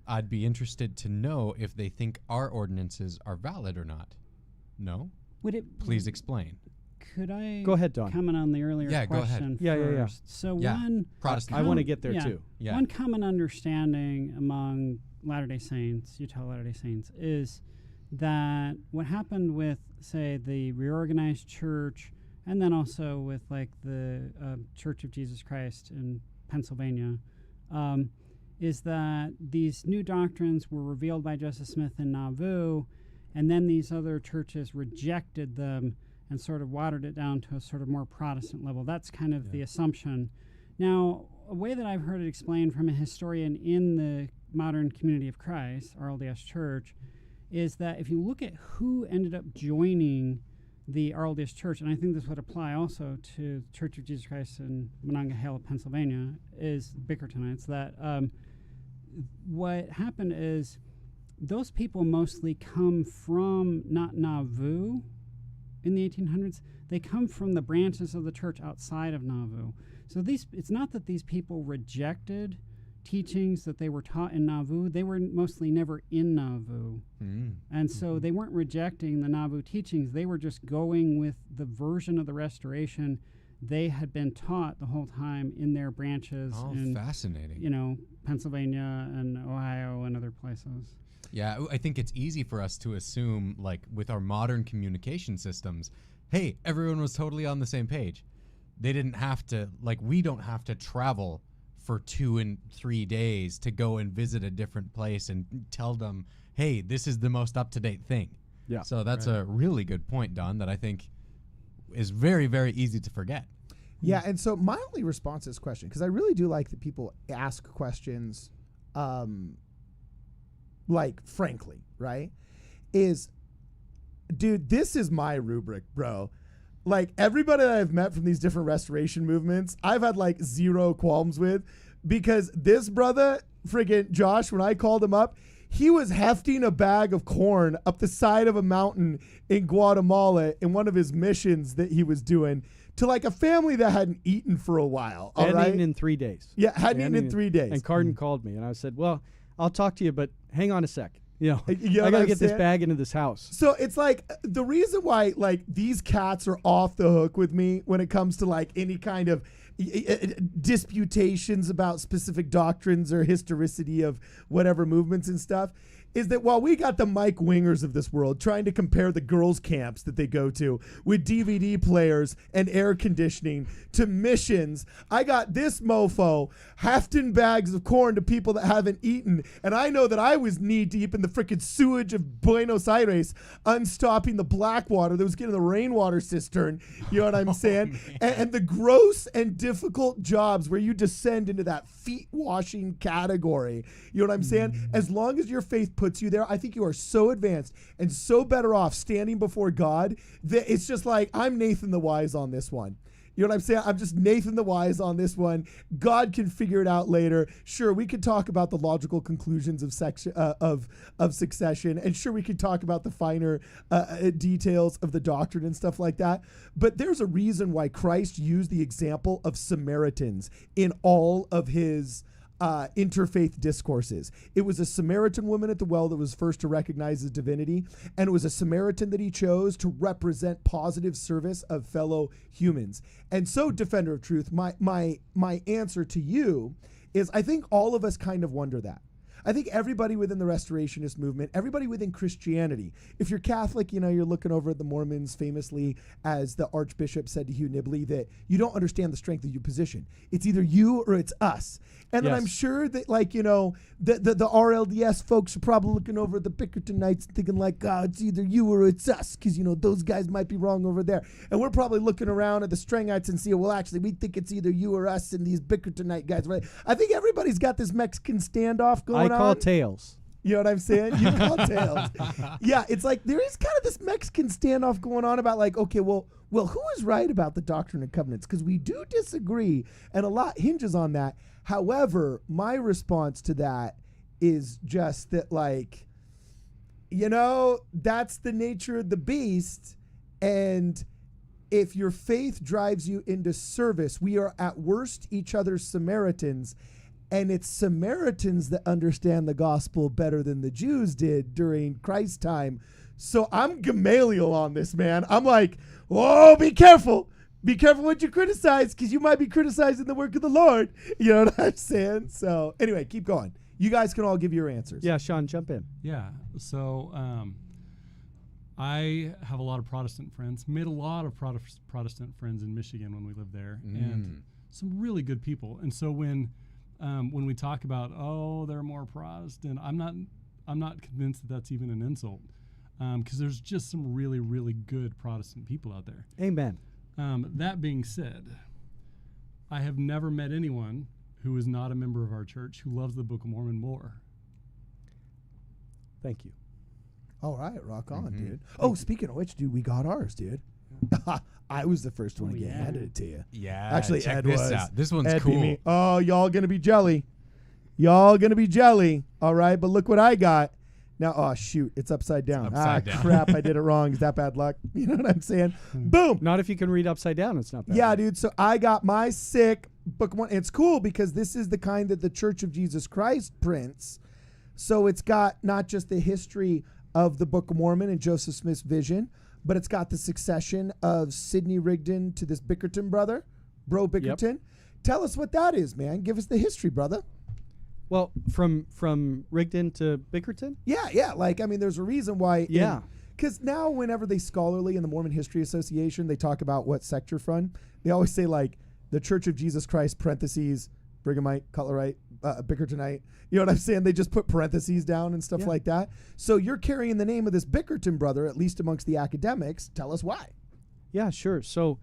I'd be interested to know if they think our ordinances are valid or not. No? Would it Please explain. Could I Go ahead, Don. comment on the earlier Yeah, go ahead. question Yeah, yeah, yeah. first? So Yeah. one Protestant. I want to get there yeah. too. Yeah. One common understanding among Latter-day Saints, Utah Latter-day Saints, is that what happened with, say, the reorganized church, and then also with like the Church of Jesus Christ in Pennsylvania, is that these new doctrines were revealed by Joseph Smith in Nauvoo, and then these other churches rejected them and sort of watered it down to a sort of more Protestant level. That's kind of the assumption. Now, a way that I've heard it explained from a historian in the modern Community of Christ, RLDS Church, is that if you look at who ended up joining the RLDS Church, and I think this would apply also to the Church of Jesus Christ in Monongahela, Pennsylvania, is Bickertonites, that what happened is those people mostly come from not Nauvoo in the 1800s, they come from the branches of the church outside of Nauvoo. So it's not that these people rejected teachings that they were taught in Nauvoo. They were mostly never in Nauvoo. And so they weren't rejecting the Nauvoo teachings. They were just going with the version of the Restoration they had been taught the whole time in their branches Oh, in, fascinating. you know, Pennsylvania and Ohio and other places. Yeah, I think it's easy for us to assume, like, with our modern communication systems, hey, everyone was totally on the same page. They didn't have to, like, we don't have to travel for 2 and 3 days to go and visit a different place and tell them, hey, this is the most up-to-date thing. Yeah. So that's a really good point, Don, that I think is very, very easy to forget. Yeah, and so my only response to this question, because I really do like that people ask questions, like, frankly, right, is, dude, this is my rubric, bro. Like, everybody that I've met from these different restoration movements, I've had, like, zero qualms with, because this brother, friggin' Josh, when I called him up, he was hefting a bag of corn up the side of a mountain in Guatemala in one of his missions that he was doing to, like, a family that hadn't eaten for a while. All Hadn't right? eaten in 3 days. Yeah, hadn't eaten in 3 days. And Cardin called me, and I said, well, I'll talk to you, but hang on a sec. You know, You know I what got to I'm get this saying? bag into this house. So it's like the reason why, like, these cats are off the hook with me when it comes to, like, any kind of disputations about specific doctrines or historicity of whatever movements and stuff is that while we got the Mike Wingers of this world trying to compare the girls' camps that they go to with DVD players and air conditioning to missions, I got this mofo hefting bags of corn to people that haven't eaten. And I know that I was knee deep in the freaking sewage of Buenos Aires, unstopping the black water that was getting the rainwater cistern. You know what I'm saying? And the gross and difficult jobs where you descend into that feet washing category. You know what I'm saying? As long as your faith puts you there, I think you are so advanced and so better off standing before God that it's just like, I'm Nathan the Wise on this one. You know what I'm saying? I'm just Nathan the Wise on this one. God can figure it out later. Sure, we could talk about the logical conclusions of succession, and sure, we could talk about the finer details of the doctrine and stuff like that. But there's a reason why Christ used the example of Samaritans in all of his interfaith discourses. It was a Samaritan woman at the well that was first to recognize his divinity, and it was a Samaritan that he chose to represent positive service of fellow humans. And so, defender of truth, my answer to you is, I think all of us kind of wonder that. I think everybody within the Restorationist movement, everybody within Christianity, if you're Catholic, you're looking over at the Mormons famously, as the Archbishop said to Hugh Nibley, that you don't understand the strength of your position. It's either you or it's us. And then I'm sure that, the RLDS folks are probably looking over at the Bickertonites and thinking it's either you or it's us, because, those guys might be wrong over there. And we're probably looking around at the Strangites and see, well, actually, we think it's either you or us and these Bickertonite guys. Right? I think everybody's got this Mexican standoff going on. I call tails. You know what I'm saying? You call tails. Yeah, it's like there is kind of this Mexican standoff going on about okay, well, who is right about the Doctrine and Covenants? Because we do disagree, and a lot hinges on that. However, my response to that is just that, that's the nature of the beast. And if your faith drives you into service, we are at worst each other's Samaritans. And it's Samaritans that understand the gospel better than the Jews did during Christ's time. So I'm Gamaliel on this, man. I'm like, whoa, be careful. Be careful what you criticize, because you might be criticizing the work of the Lord. You know what I'm saying? So anyway, keep going. You guys can all give your answers. Yeah, Sean, jump in. Yeah. So I have a lot of Protestant friends. Made a lot of Protestant friends in Michigan when we lived there, and some really good people. And so when we talk about, they're more Protestant, I'm not convinced that that's even an insult, because there's just some really, really good Protestant people out there. Amen. That being said, I have never met anyone who is not a member of our church who loves the Book of Mormon more. Thank you. All right, rock on, dude. Speaking of which, dude, we got ours, dude. I was the first one to get handed it to you. Yeah. Actually, check Ed this was. out. This one's Ed cool. beat me. Oh, y'all gonna be jelly. All right, but look what I got. Now, oh shoot, it's upside down. Upside down. Crap, I did it wrong. Is that bad luck? You know what I'm saying? Boom. Not if you can read upside down. It's not bad. Yeah, dude. So I got my sick Book of Mormon. It's cool because this is the kind that the Church of Jesus Christ prints. So it's got not just the history of the Book of Mormon and Joseph Smith's vision, but it's got the succession of Sidney Rigdon to this Bickerton brother, Bro Bickerton. Yep. Tell us what that is, man. Give us the history, brother. Well, from Rigdon to Bickerton? Yeah. There's a reason why. Yeah. Because now whenever they scholarly in the Mormon History Association, they talk about what sect you're from, they always say the Church of Jesus Christ, parentheses, Brighamite, Cutlerite, Bickertonite. You know what I'm saying? They just put parentheses down and stuff like that. So you're carrying the name of this Bickerton brother, at least amongst the academics. Tell us why. Yeah, sure. So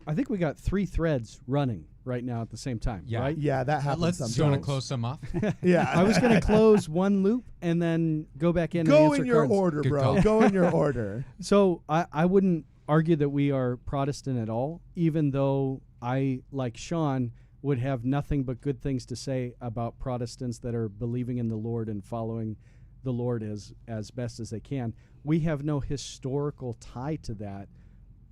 I think we got 3 threads running right now at the same time, right? Yeah, that happens sometimes. Do you want to close some off? Yeah. I was going to close one loop and then go back in and answer in your cards. order, Good bro. call. Go in your order. So I wouldn't argue that we are Protestant at all, even though I, like Sean, would have nothing but good things to say about Protestants that are believing in the Lord and following the Lord as best as they can. We have no historical tie to that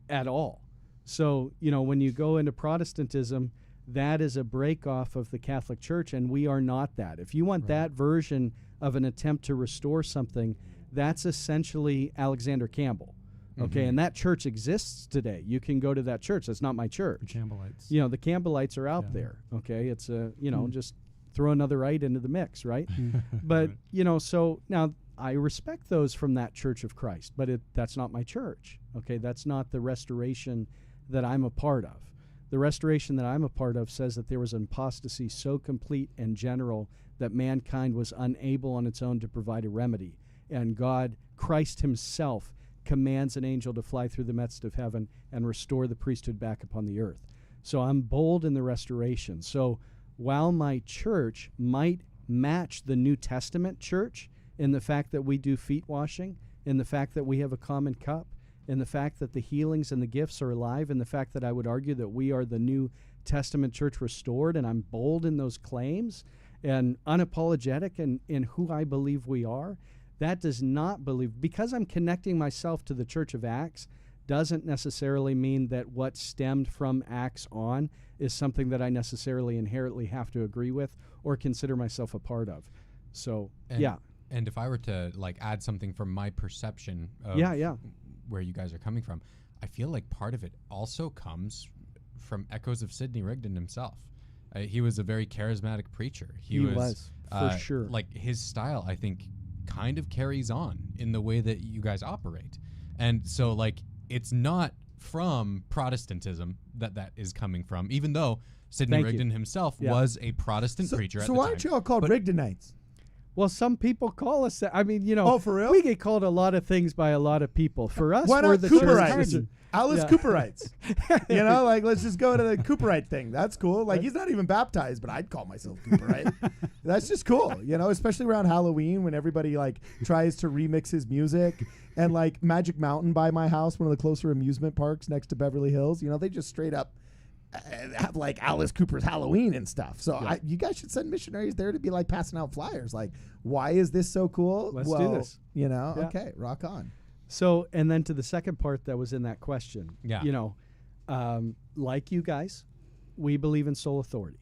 at all. So, when you go into Protestantism, that is a break off of the Catholic Church, and we are not that. If you want that version of an attempt to restore something, that's essentially Alexander Campbell. Okay, and that church exists today. You can go to that church. That's not my church. The Campbellites. The Campbellites are out there. Okay, it's just throw another ite into the mix, right? But, so now I respect those from that Church of Christ, but that's not my church, okay? That's not the restoration that I'm a part of. The restoration that I'm a part of says that there was an apostasy so complete and general that mankind was unable on its own to provide a remedy. And God, Christ himself, commands an angel to fly through the midst of heaven and restore the priesthood back upon the earth. So I'm bold in the restoration. So while my church might match the New Testament church in the fact that we do feet washing, in the fact that we have a common cup, in the fact that the healings and the gifts are alive, in the fact that I would argue that we are the New Testament church restored, and I'm bold in those claims and unapologetic in who I believe we are, that does not believe, because I'm connecting myself to the Church of Acts, doesn't necessarily mean that what stemmed from Acts on is something that I necessarily inherently have to agree with or consider myself a part of. So, And if I were to add something from my perception of where you guys are coming from, I feel like part of it also comes from echoes of Sidney Rigdon himself. He was a very charismatic preacher. He was for sure. His style, I think, kind of carries on in the way that you guys operate. And so, it's not from Protestantism that is coming from, even though Sidney Rigdon himself was a Protestant preacher at the time. So why aren't you all called Rigdonites? Well, some people call us that. I mean, Oh, for real? we get called a lot of things by a lot of people. For us, Why we're not the Cooperites? Alice Yeah. Cooperites. Let's just go to the Cooperite thing. That's cool. He's not even baptized, but I'd call myself Cooperite. That's just cool, especially around Halloween when everybody tries to remix his music. And Magic Mountain by my house, one of the closer amusement parks next to Beverly Hills, they just straight up have Alice Cooper's Halloween and stuff. So you guys should send missionaries there to be passing out flyers. Why is this so cool? Let's do this. Okay, rock on. So, and then to the second part that was in that question, Yeah. like you guys, we believe in sole authority.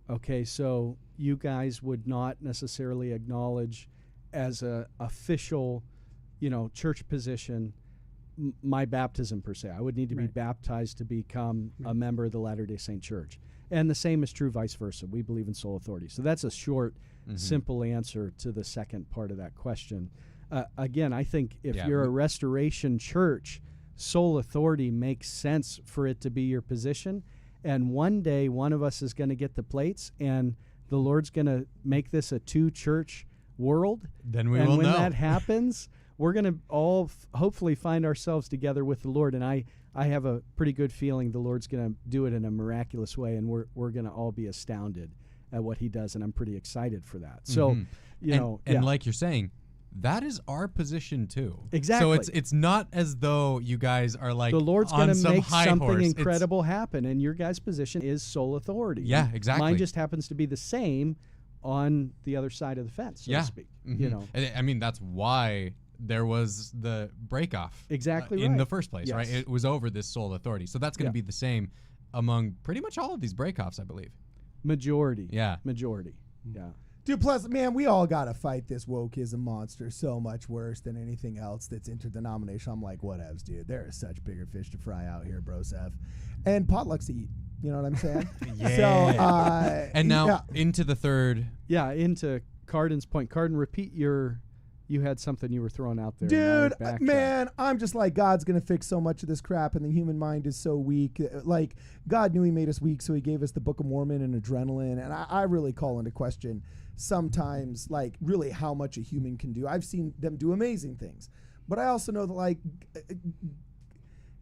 Okay, so you guys would not necessarily acknowledge as a official, church position my baptism per se. I would need to be baptized to become a member of the Latter-day Saint Church. And the same is true vice versa. We believe in sole authority. So that's a short, simple answer to the second part of that question. Again, I think if you're a Restoration church, sole authority makes sense for it to be your position. And one day, one of us is going to get the plates, and the Lord's going to make this a two-church world. Then we will know. And when that happens, we're going to all hopefully find ourselves together with the Lord. And I have a pretty good feeling the Lord's going to do it in a miraculous way, and we're going to all be astounded at what he does, and I'm pretty excited for that. So, and like you're saying, that is our position too. Exactly. So it's not as though you guys are the Lord's going to make something horse. incredible happen, and your guys' position is sole authority. Yeah, exactly. Mine just happens to be the same on the other side of the fence, so to speak. I mean, that's why there was the break-off in the first place, right? It was over this sole authority. So that's going to be the same among pretty much all of these break-offs, I believe. Majority. Yeah. Majority. Yeah. Dude, plus, man, we all got to fight this wokeism monster so much worse than anything else that's interdenominational. I'm like, whatevs, dude. There are such bigger fish to fry out here, bro, Seth. And potlucks to eat. You know what I'm saying? Yeah. So, and now into the third. Yeah, into Cardin's point. Cardin, repeat you had something you were throwing out there. Dude, man, I'm just like, God's going to fix so much of this crap, and the human mind is so weak. God knew he made us weak, so he gave us the Book of Mormon and adrenaline, and I really call into question sometimes, really how much a human can do. I've seen them do amazing things, but I also know that,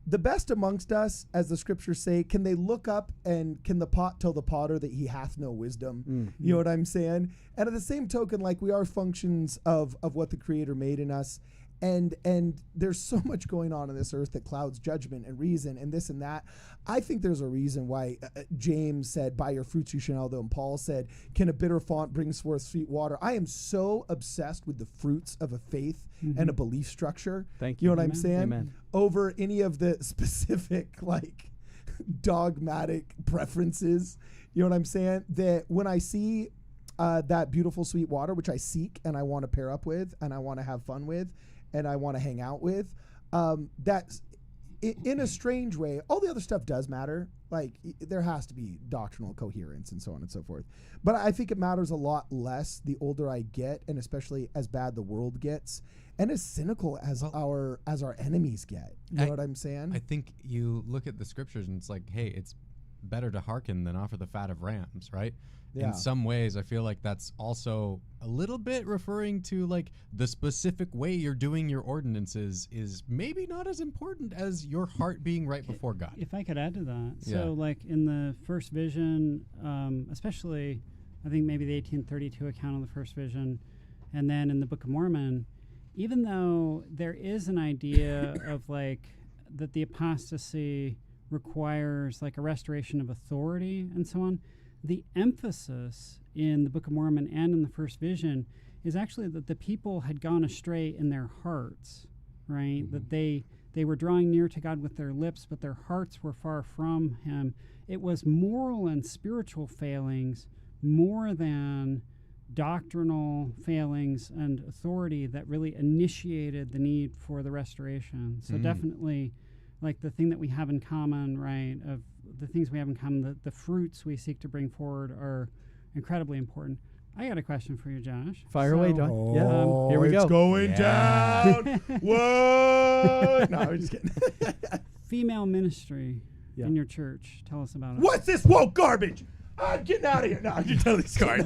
the best amongst us, as the scriptures say, can they look up and can the pot tell the potter that he hath no wisdom? Mm-hmm. You know what I'm saying? And at the same token, we are functions of what the Creator made in us. And there's so much going on this earth that clouds judgment and reason and this and that. I think there's a reason why James said, by your fruits you shall know them. Paul said, can a bitter fount bring forth sweet water? I am so obsessed with the fruits of a faith and a belief structure. Thank you. You know what I'm saying? Amen. Over any of the specific, dogmatic preferences. You know what I'm saying? That when I see that beautiful sweet water, which I seek and I want to pair up with and I want to have fun with, and I want to hang out with, that's in a strange way. All the other stuff does matter. Like, there has to be doctrinal coherence and so on and so forth. But I think it matters a lot less the older I get, and especially as bad the world gets, and as cynical as our enemies get. You know what I'm saying? I think you look at the scriptures and it's like, hey, it's better to hearken than offer the fat of rams, right? Yeah. In some ways, I feel like that's also a little bit referring to like the specific way you're doing your ordinances is maybe not as important as your heart being right before God. If I could add to that. Yeah. So like in the first vision, especially I think maybe the 1832 account of the first vision, and then in the Book of Mormon, even though there is an idea of like that the apostasy requires like a restoration of authority and so on, the emphasis in the Book of Mormon and in the first vision is actually that the people had gone astray in their hearts, right? Mm-hmm. That they were drawing near to God with their lips, but their hearts were far from him. It was moral and spiritual failings more than doctrinal failings and authority that really initiated the need for the restoration. So definitely, like the thing that we have in common, right, of the things we have in common, the fruits we seek to bring forward are incredibly important. I got a question for you, Josh. Fire away, Don. Oh, Here we go. It's going Yeah. down. Whoa. No, I'm just kidding. Female ministry Yeah. in your church. Tell us about it. What's this woke garbage? I'm getting out of here. No, I'm just totally scarred.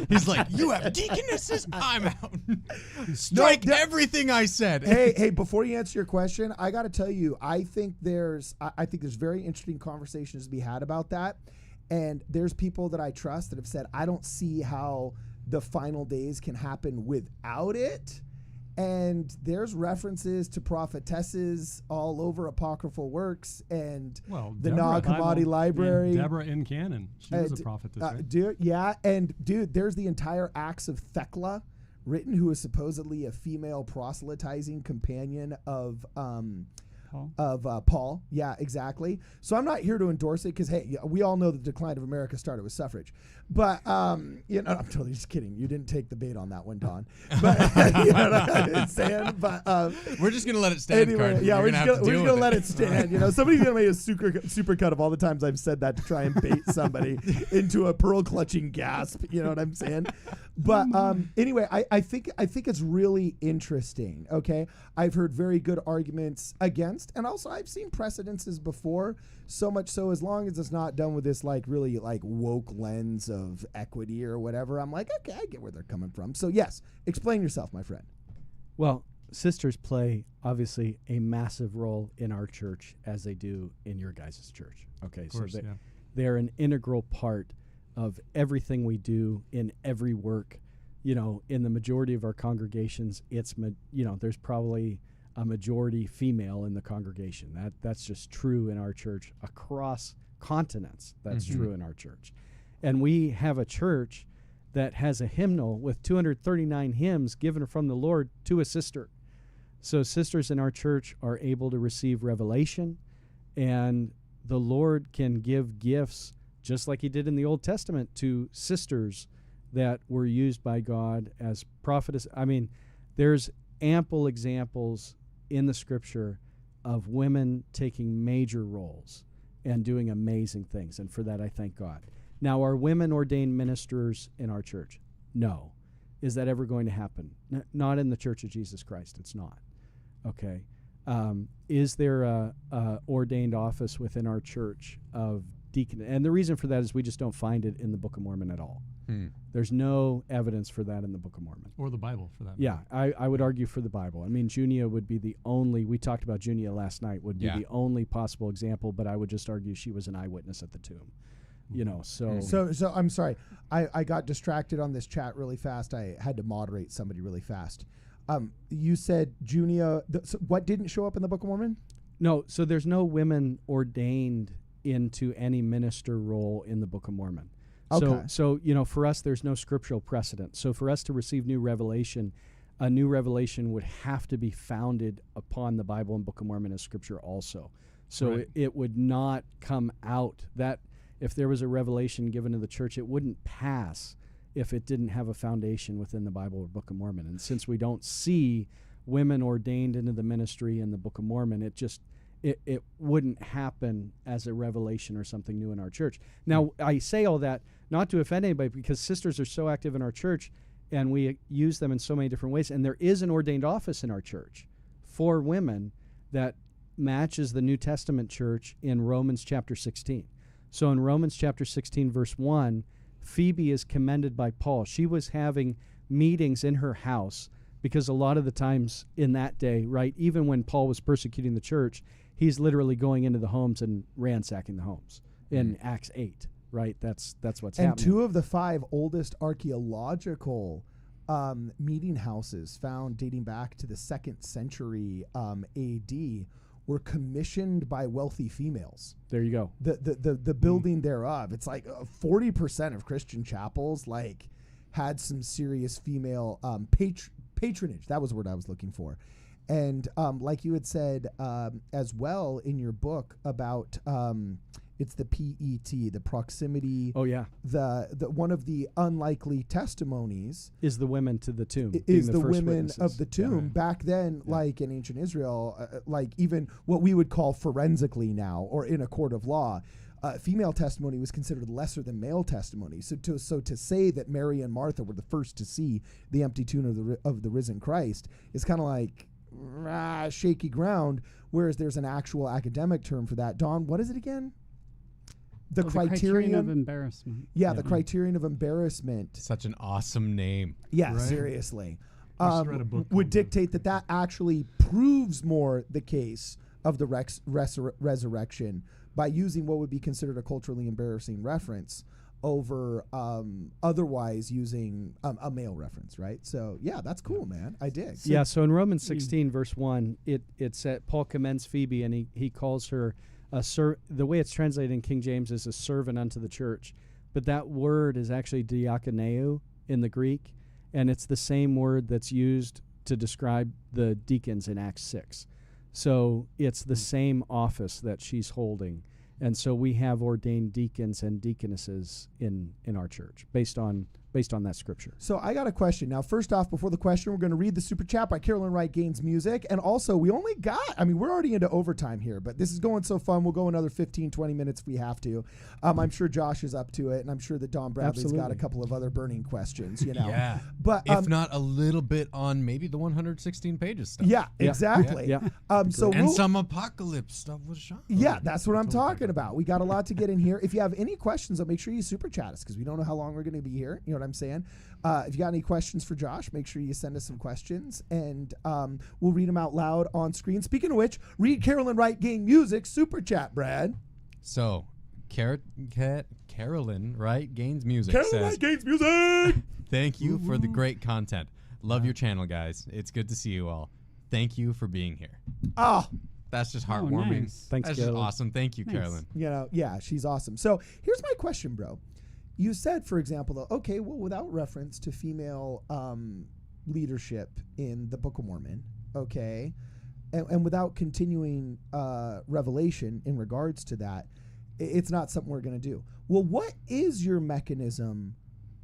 He's like, you have deaconesses? I'm out. Strike everything I said. hey, before you answer your question, I got to tell you, I think there's very interesting conversations to be had about that. And there's people that I trust that have said, I don't see how the final days can happen without it. And there's references to prophetesses all over apocryphal works and the Nag Hammadi Library. And Deborah in Canon. She was a prophetess, right? Dude, there's the entire Acts of Thecla written, who is supposedly a female proselytizing companion of Paul. Yeah, exactly. So I'm not here to endorse it because, hey, we all know the decline of America started with suffrage. But, I'm totally just kidding. You didn't take the bait on that one, Don. But, you know what I'm saying? But, we're just going to let it stand, anyway, Card. yeah, we're just going to let it it stand. You know, somebody's going to make a super cut of all the times I've said that to try and bait somebody into a pearl clutching gasp. You know what I'm saying? But anyway, I think it's really interesting. Okay, I've heard very good arguments against, and also I've seen precedences before. So much so, as long as it's not done with this like really like woke lens of equity or whatever, I'm like, okay, I get where they're coming from. So yes, explain yourself, my friend. Well, sisters play obviously a massive role in our church as they do in your guys' church. Okay, Of course, so yeah. they're an integral part of everything we do in every work. You know, in the majority of our congregations, there's probably a majority female in the congregation. That's just true in our church across continents. That's true in our church. And we have a church that has a hymnal with 239 hymns given from the Lord to a sister. So sisters in our church are able to receive revelation, and the Lord can give gifts just like he did in the Old Testament to sisters that were used by God as prophetess. I mean, there's ample examples in the scripture of women taking major roles and doing amazing things, and for that I thank God. Now, are women ordained ministers in our church? No. Is that ever going to happen? Not in the Church of Jesus Christ. It's not. Okay. Is there a ordained office within our church of deacon? And the reason for that is we just don't find it in the Book of Mormon at all. There's no evidence for that in the Book of Mormon. Or the Bible, for that Yeah, I would argue for the Bible. I mean, Junia would be the only, we talked about Junia last night, would be the only possible example, but I would just argue she was an eyewitness at the tomb. You know, so I'm sorry. I got distracted on this chat really fast. I had to moderate somebody really fast. You said Junia, so what didn't show up in the Book of Mormon? No, so there's no women ordained into any minister role in the Book of Mormon. Okay. So you know, for us, there's no scriptural precedent. So for us to receive new revelation, a new revelation would have to be founded upon the Bible and Book of Mormon as scripture also. So Right. it would not come out that if there was a revelation given to the church, it wouldn't pass if it didn't have a foundation within the Bible or Book of Mormon. And since we don't see women ordained into the ministry in the Book of Mormon, it wouldn't happen as a revelation or something new in our church. Now, I say all that not to offend anybody, because sisters are so active in our church, and we use them in so many different ways. And there is an ordained office in our church for women that matches the New Testament church in Romans chapter 16. So in Romans chapter 16, verse 1, Phoebe is commended by Paul. She was having meetings in her house, because a lot of the times in that day, right, even when Paul was persecuting the church, he's literally going into the homes and ransacking the homes in Acts 8, right? That's what's happening. And 2 of the 5 oldest archaeological meeting houses found dating back to the 2nd century AD were commissioned by wealthy females. There you go. The building thereof. It's like 40% of Christian chapels like had some serious female patronage. That was the word I was looking for. And like you had said as well in your book about it's the PET, the proximity. Oh yeah. The one of the unlikely testimonies is the women to the tomb. Is the women witnesses of the tomb. Yeah. Back then, like in ancient Israel, like even what we would call forensically now, or in a court of law, female testimony was considered lesser than male testimony. So to say that Mary and Martha were the first to see the empty tomb of the risen Christ is kind of like shaky ground. Whereas there's an actual academic term for that. Don, what is it again? The criterion of embarrassment. Yeah, the criterion of embarrassment. Such an awesome name. Yeah, Right. seriously. I just read a book Would called dictate that actually proves more the case of the resurrection by using what would be considered a culturally embarrassing reference over otherwise using a male reference, right? So, yeah, that's cool, man. I dig. Yeah, so in Romans 16, verse 1, it said, Paul commends Phoebe, and he calls her the way it's translated in King James is a servant unto the church. But that word is actually diakoneo in the Greek, and it's the same word that's used to describe the deacons in Acts 6. So it's the same office that she's holding. And so we have ordained deacons and deaconesses in our church based on that scripture. So I got a question. Now, first off, before the question, we're going to read the super chat by Carolyn Wright Gaines Music. And also, we only got, we're already into overtime here, but this is going so fun. We'll go another 15, 20 minutes if we have to. I'm sure Josh is up to it, and I'm sure that Don Bradley's got a couple of other burning questions, Yeah. But if not a little bit on maybe the 116 pages stuff. Yeah, exactly. Yeah. So And some apocalypse stuff with Sean. Yeah, that's what I'm talking about. We got a lot to get in here. If you have any questions, make sure you super chat us, because we don't know how long we're going to be here. You know what I'm saying? If you got any questions for Josh, make sure you send us some questions, and we'll read them out loud on screen. Speaking of which, read Carolyn Wright Gaines Music super chat, Brad. So, Carolyn Wright Gaines Music Carolyn says, Wright Gaines Music! thank you for the great content. Love your channel, guys. It's good to see you all. Thank you for being here. Oh, That's just heartwarming. Nice. Thanks, That's Gehly. just awesome. Thank you, Nice. Carolyn. yeah, she's awesome. So here's my question, bro. You said, for example, though, okay, well, without reference to female leadership in the Book of Mormon, okay, and without continuing revelation in regards to that, it's not something we're going to do. Well, what is your mechanism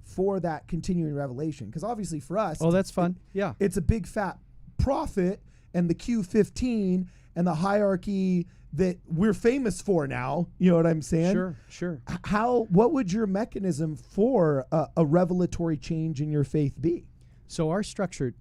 for that continuing revelation? Because obviously for us, Oh, that's fun. Yeah. it's a big fat prophet and the Q15 and the hierarchy that we're famous for now. You know what I'm saying? Sure. What would your mechanism for a revelatory change in your faith be? So our structure,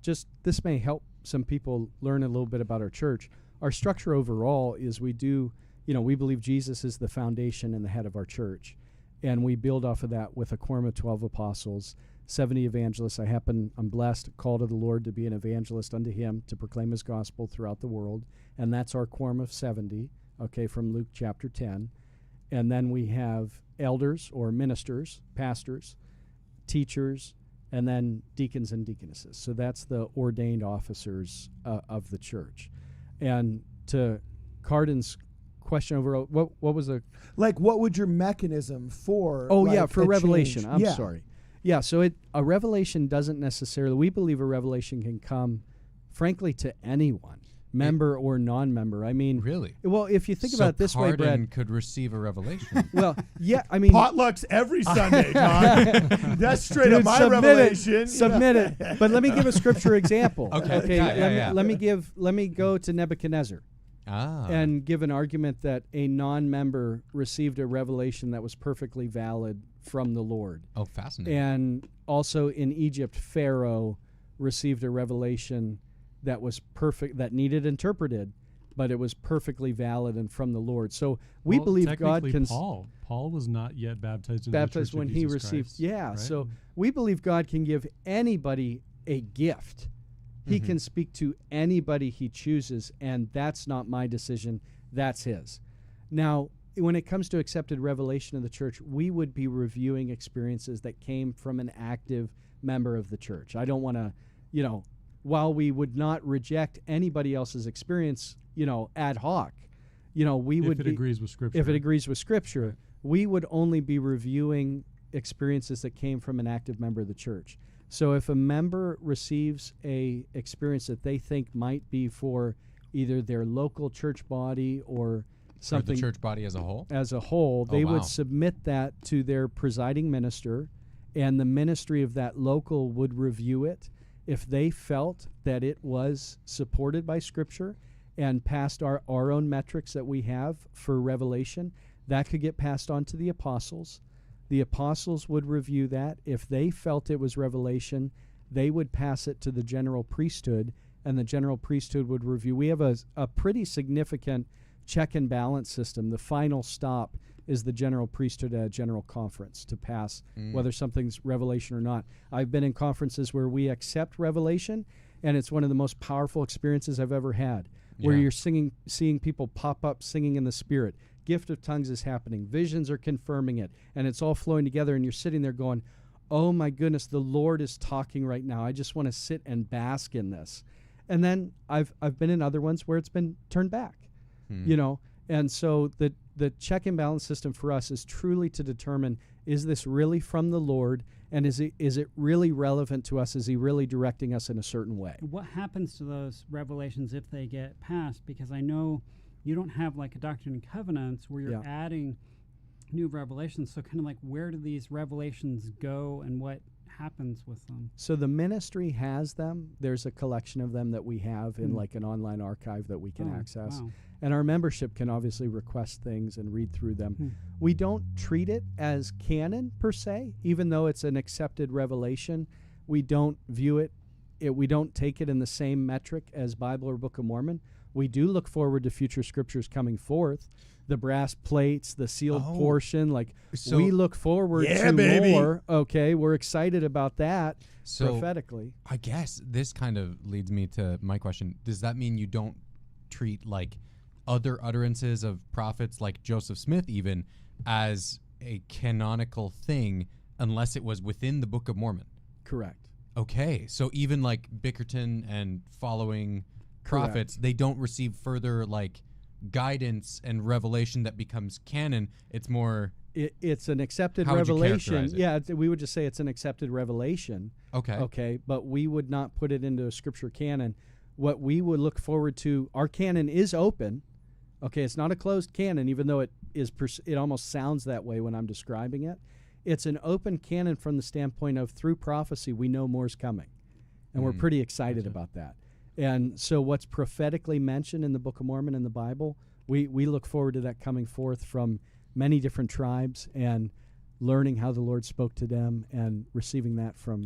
this may help some people learn a little bit about our church. Our structure overall is we believe Jesus is the foundation and the head of our church. And we build off of that with a quorum of 12 apostles, 70 evangelists. I'm blessed, called of the Lord to be an evangelist unto him, to proclaim his gospel throughout the world. And that's our quorum of 70, okay, from Luke chapter 10. And then we have elders or ministers, pastors, teachers, and then deacons and deaconesses. So that's the ordained officers of the church. And to Cardin's question overall, what was the... Like, what would your mechanism for... for revelation. Change? I'm sorry. Yeah, so a revelation doesn't necessarily... We believe a revelation can come, frankly, to anyone, member or non-member. I mean... Really? Well, if you think about it this way, Cardin Brad... could receive a revelation. Well, yeah, I mean... Potlucks every Sunday, John. That's straight up my revelation. Submit it. But let me give a scripture example. Okay. Yeah. Let me go to Nebuchadnezzar. and give an argument that a non-member received a revelation that was perfectly valid from the Lord. Oh, fascinating. And also in Egypt, Pharaoh received a revelation that was perfect, that needed interpreted, but it was perfectly valid and from the Lord. So we believe God can. Paul was not yet baptized in baptized the Church when of he Jesus received. Christ, Yeah. right? So we believe God can give anybody a gift. He can speak to anybody he chooses, and that's not my decision. That's his. Now, when it comes to accepted revelation of the church, we would be reviewing experiences that came from an active member of the church. I don't want to, while we would not reject anybody else's experience, ad hoc, we would if it agrees with Scripture. If it agrees with Scripture, we would only be reviewing experiences that came from an active member of the church. So if a member receives a experience that they think might be for either their local church body or something, or the church body as a whole, they wow. would submit that to their presiding minister, and the ministry of that local would review it. If they felt that it was supported by Scripture and passed our own metrics that we have for revelation, that could get passed on to the apostles. The apostles would review that. If they felt it was revelation, they would pass it to the general priesthood, and the general priesthood would review. We have a pretty significant check and balance system. The final stop is the general priesthood at a general conference to pass whether something's revelation or not. I've been in conferences where we accept revelation, and it's one of the most powerful experiences I've ever had, where you're seeing people pop up singing in the Spirit. Gift of tongues is happening. Visions are confirming it, and it's all flowing together, and you're sitting there going, oh my goodness, the Lord is talking right now. I just want to sit and bask in this. And then I've been in other ones where it's been turned back, and so the check and balance system for us is truly to determine, is this really from the Lord, and is it really relevant to us? Is he really directing us in a certain way? What happens to those revelations if they get passed? Because I know you don't have like a Doctrine and Covenants where you're adding new revelations. So kind of like, where do these revelations go and what happens with them? So the ministry has them. There's a collection of them that we have in like an online archive that we can access. Wow. And our membership can obviously request things and read through them. We don't treat it as canon per se, even though it's an accepted revelation. We don't view it, we don't take it in the same metric as Bible or Book of Mormon. We do look forward to future scriptures coming forth, the brass plates, the sealed portion. So we look forward to more. Okay, we're excited about that prophetically. I guess this kind of leads me to my question. Does that mean you don't treat like other utterances of prophets like Joseph Smith even as a canonical thing unless it was within the Book of Mormon? Correct. Okay, so even like Bickerton and following prophets, they don't receive further like guidance and revelation that becomes canon. It's more it's an accepted how would you revelation. characterize it? Yeah, we would just say it's an accepted revelation. Okay, but we would not put it into a scripture canon. What we would look forward to, our canon is open. Okay, it's not a closed canon, even though it is. It almost sounds that way when I'm describing it. It's an open canon from the standpoint of through prophecy, we know more's coming, and we're pretty excited about that. And so what's prophetically mentioned in the Book of Mormon and the Bible, we look forward to that coming forth from many different tribes and learning how the Lord spoke to them and receiving that for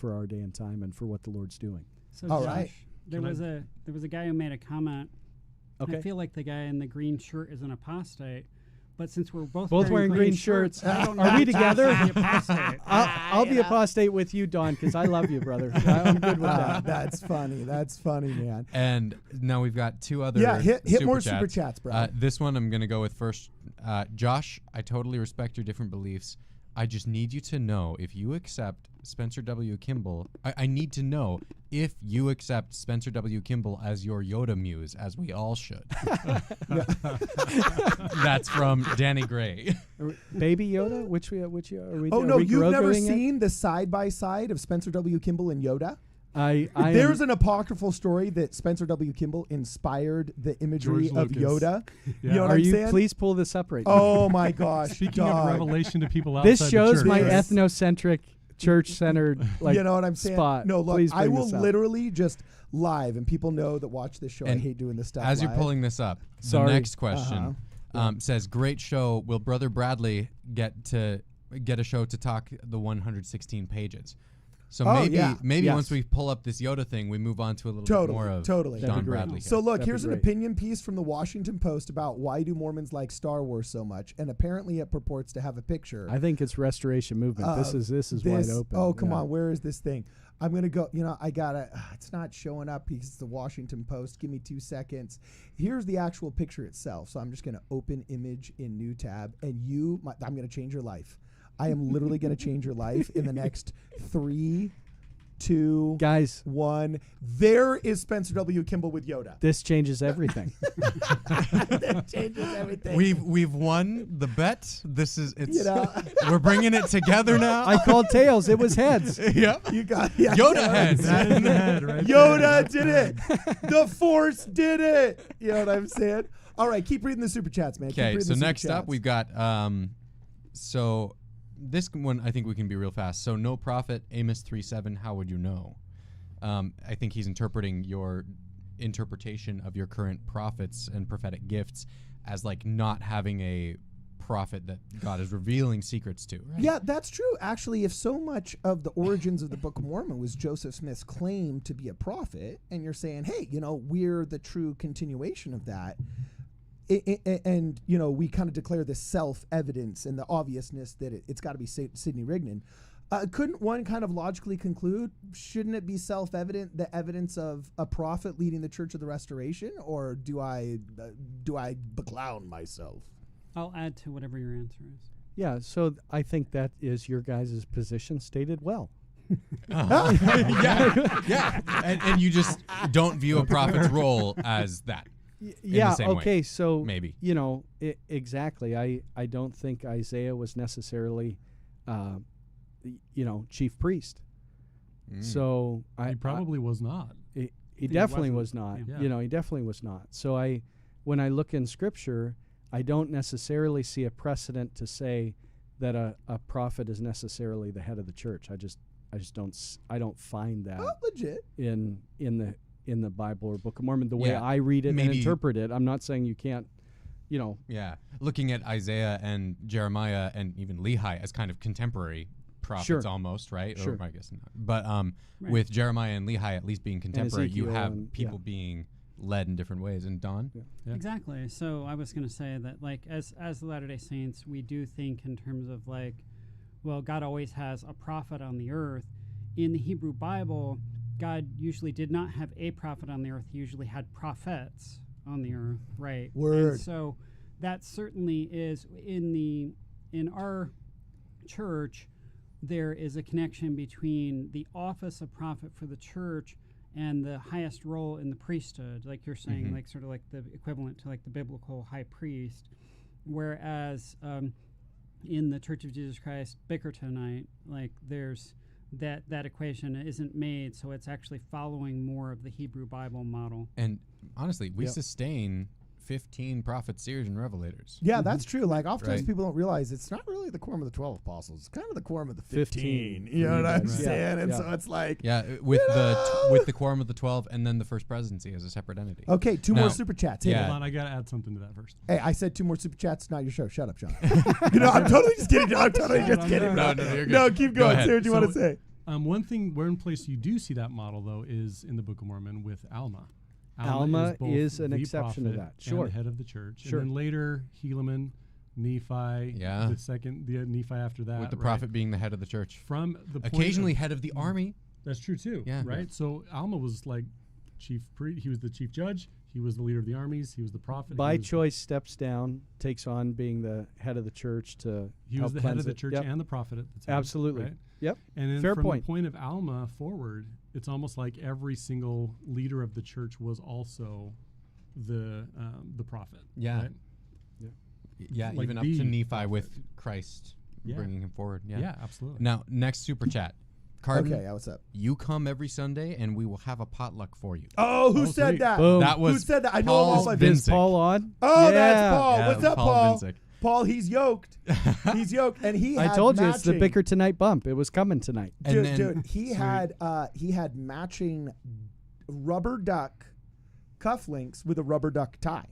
our day and time and for what the Lord's doing. So All Josh, right. there was a guy who made a comment. Okay. I feel like the guy in the green shirt is an apostate, but since we're both wearing green shirts, I don't are know we if Josh together? is the apostate. I'll be apostate with you, Don, because I love you, brother. I'm good with that. That's funny. That's funny, man. And now we've got two other hit more super chats, bro. This one I'm going to go with first. Josh, I totally respect your different beliefs. I just need you to know if you accept Spencer W. Kimball. I need to know if you accept Spencer W. Kimball as your Yoda muse, as we all should. That's from Danny Gray. Baby Yoda? Which are we? Oh, are no, we you've never Groguing it? seen the side-by-side of Spencer W. Kimball and Yoda? There's an apocryphal story that Spencer W. Kimball inspired the imagery George of Lucas. Yoda. Yeah. You know what Are I'm you? saying? Please pull this up right now. Oh my gosh! Speaking of dog. revelation to people outside This shows the church, my Yes. ethnocentric church-centered, like, you know what I'm saying? spot. No, look, Please I bring will this up. literally just live, and people know that watch this show. I And hate doing this stuff As live. you're pulling this up, Sorry. the next question Uh-huh. says, "Great show. Will Brother Bradley get a show to talk the 116 pages?" So Oh, maybe yeah. Yes. once we pull up this Yoda thing, we move on to a little bit more of Totally. That'd be Don great. Bradley. So here. look, That'd be here's an great. opinion piece from the Washington Post about why do Mormons like Star Wars so much, and apparently it purports to have a picture. I think it's Restoration Movement. This is wide open. Oh, come Yeah. on, where is this thing? I'm gonna go. You know, I gotta. It's not showing up because it's the Washington Post. Give me 2 seconds. Here's the actual picture itself. So I'm just gonna open image in new tab, and I'm gonna change your life. I am literally gonna change your life in the next 3, 2, Guys, 1. There is Spencer W. Kimball with Yoda. this changes everything. That changes everything. We've won the bet. This is it's. You know? We're bringing it together now. I called tails. It was heads. Yep. You got Yoda heads. That in the head, right? Yoda did it. The Force did it. You know what I'm saying? All right, keep reading the super chats, man. Keep Okay, reading so the super next up chats. we've got so this one I think we can be real fast. So no prophet, Amos 3:7. How would you know? I think he's interpreting your interpretation of your current prophets and prophetic gifts as like not having a prophet that God is revealing secrets to. Right? Yeah, that's true. Actually, if so much of the origins of the Book of Mormon was Joseph Smith's claim to be a prophet, and you're saying, hey, you know, we're the true continuation of that, and, you know, we kind of declare this self-evidence and the obviousness that it's got to be Sidney Rigdon, couldn't one kind of logically conclude, shouldn't it be self-evident, the evidence of a prophet leading the Church of the Restoration, or do I beclown myself? I'll add to whatever your answer is. Yeah, so I think that is your guys' position stated well. yeah. And you just don't view a prophet's role as that. Yeah, same way. okay, so Maybe. you know, exactly. I don't think Isaiah was necessarily chief priest. So He probably was not. he definitely wasn't. was not. Yeah. You know, he definitely was not. So when I look in scripture, I don't necessarily see a precedent to say that a prophet is necessarily the head of the church. I just don't find that Oh, legit. in the Bible or Book of Mormon the way Yeah, I read it and maybe- interpret it. I'm not saying you can't, you know. Yeah. Looking at Isaiah and Jeremiah and even Lehi as kind of contemporary prophets Sure. almost, right? Sure. Or I guess not. But Right. with Jeremiah and Lehi at least being contemporary, you Ezekiel have and- people being led in different ways. And Don? Yeah. Exactly. So I was going to say that, like, as the Latter-day Saints, we do think in terms of, like, well, God always has a prophet on the earth. In the Hebrew Bible, God usually did not have a prophet on the earth. He usually had prophets on the earth, right? Word. And so that certainly is in our church. There is a connection between the office of prophet for the church and the highest role in the priesthood, like you're saying, Mhm. like sort of like the equivalent to like the biblical high priest. Whereas in the Church of Jesus Christ, Bickertonite, like there's that equation isn't made, so it's actually following more of the Hebrew Bible model. And honestly, we Yep. sustain 15 prophets, seers, and revelators. Yeah, that's true. Like, oftentimes Right. people don't realize it's not really the quorum of the 12 apostles. It's kind of the quorum of the 15. 15. You know what I'm Right. saying? And Yeah. so it's like, Yeah, with with the quorum of the 12 and then the first presidency as a separate entity. okay, 2 Now- more super chats. Hit Yeah. it. Hold on, I gotta add something to that first. Hey, I said 2 more super chats. Not your show. Shut up, Sean. You know, I'm totally just kidding. I'm totally Shut just up, kidding. no, no, you're good. No, keep Go going. ahead. Say what you want to So- say. One place you do see that model though is in the Book of Mormon with Alma. Alma both is an the exception to prophet that. and Sure. the head of the church. Sure. And then later Helaman, Nephi, Yeah. the Nephi after that, With the right? prophet being the head of the church. From the point Occasionally of- head of the army. That's true too. Yeah. Right. So Alma was like he was the chief judge. He was the leader of the armies. He was the prophet. By he was choice, steps down, takes on being the head of the church to He help was the head cleanse of the it. church Yep. and the prophet at the time. Absolutely. Right? Yep. And then Fair from point. the point of Alma forward, it's almost like every single leader of the church was also the prophet. Yeah. Right? Yeah, Like even up the to Nephi prophet. with Christ Yeah. bringing him forward. Yeah. Yeah, absolutely. Now, next super chat. Carden, Okay, what's up? you come every Sunday and we will have a potluck for you. Oh, who Oh, said sweet. that? Boom. That was Who said that? I know Paul's all my Vince. Is Paul on? Oh, Yeah. that's Paul. Yeah, What's up, Paul? Vincic. Paul, he's yoked. He's yoked, and he. I had told you it's the matching- Bickertonite bump. It was coming tonight. And Dude, then- he had matching rubber duck cufflinks with a rubber duck tie.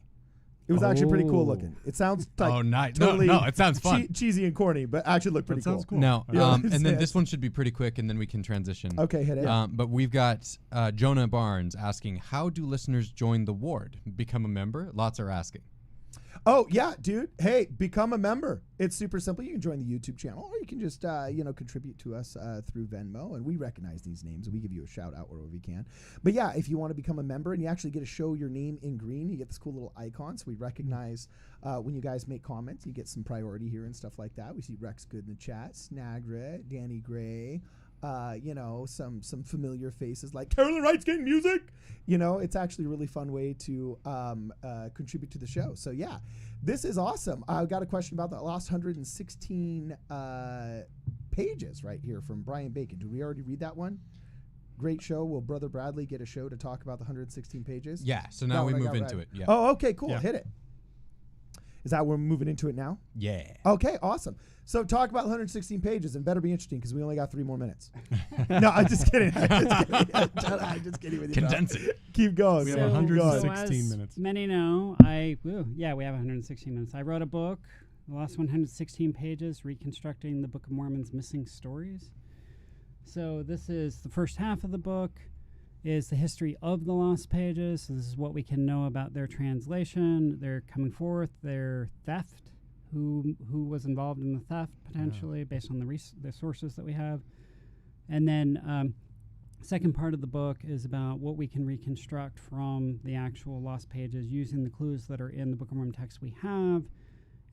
It was actually pretty cool Oh. looking. It sounds like Oh, nice. totally No, it sounds fun. cheesy and corny, but actually looked pretty That sounds cool. No, You know what I'm and then saying? this one should be pretty quick, and then we can transition. Okay, hit it. But we've got Jonah Barnes asking, how do listeners join the ward? Become a member? Lots are asking. Oh yeah, dude. Hey, become a member. It's super simple. You can join the YouTube channel, or you can just contribute to us through Venmo, and we recognize these names. We give you a shout out wherever we can. But yeah, if you want to become a member and you actually get to show your name in green, you get this cool little icon. So we recognize when you guys make comments, you get some priority here and stuff like that. We see Rex Good in the chat, Snagrit, Danny Gray. Some familiar faces like Carolyn Wright's getting music. It's actually a really fun way to contribute to the show. So yeah, this is awesome. I've got a question about that last 116 pages right here from Brian Bacon. Did we already read that one? Great show. Will Brother Bradley get a show to talk about the 116 pages? Yeah, so That now one we I move got into right. it. Yeah. Oh, okay, cool. Yeah. Hit it. Is that we're moving into it now? Yeah. Okay, awesome. So talk about 116 pages, and better be interesting because we only got 3 more minutes. No, I'm just kidding. I'm just kidding with you. Condense it. Keep going. We man. have Keep going. 116 as minutes. Many know, we have 116 minutes. I wrote a book, the last 116 pages, reconstructing the Book of Mormon's missing stories. So this is the first half of the book, is the history of the lost pages. So this is what we can know about their translation, their coming forth, their theft, who was involved in the theft potentially based on the sources that we have. And then second part of the book is about what we can reconstruct from the actual lost pages using the clues that are in the Book of Mormon text we have,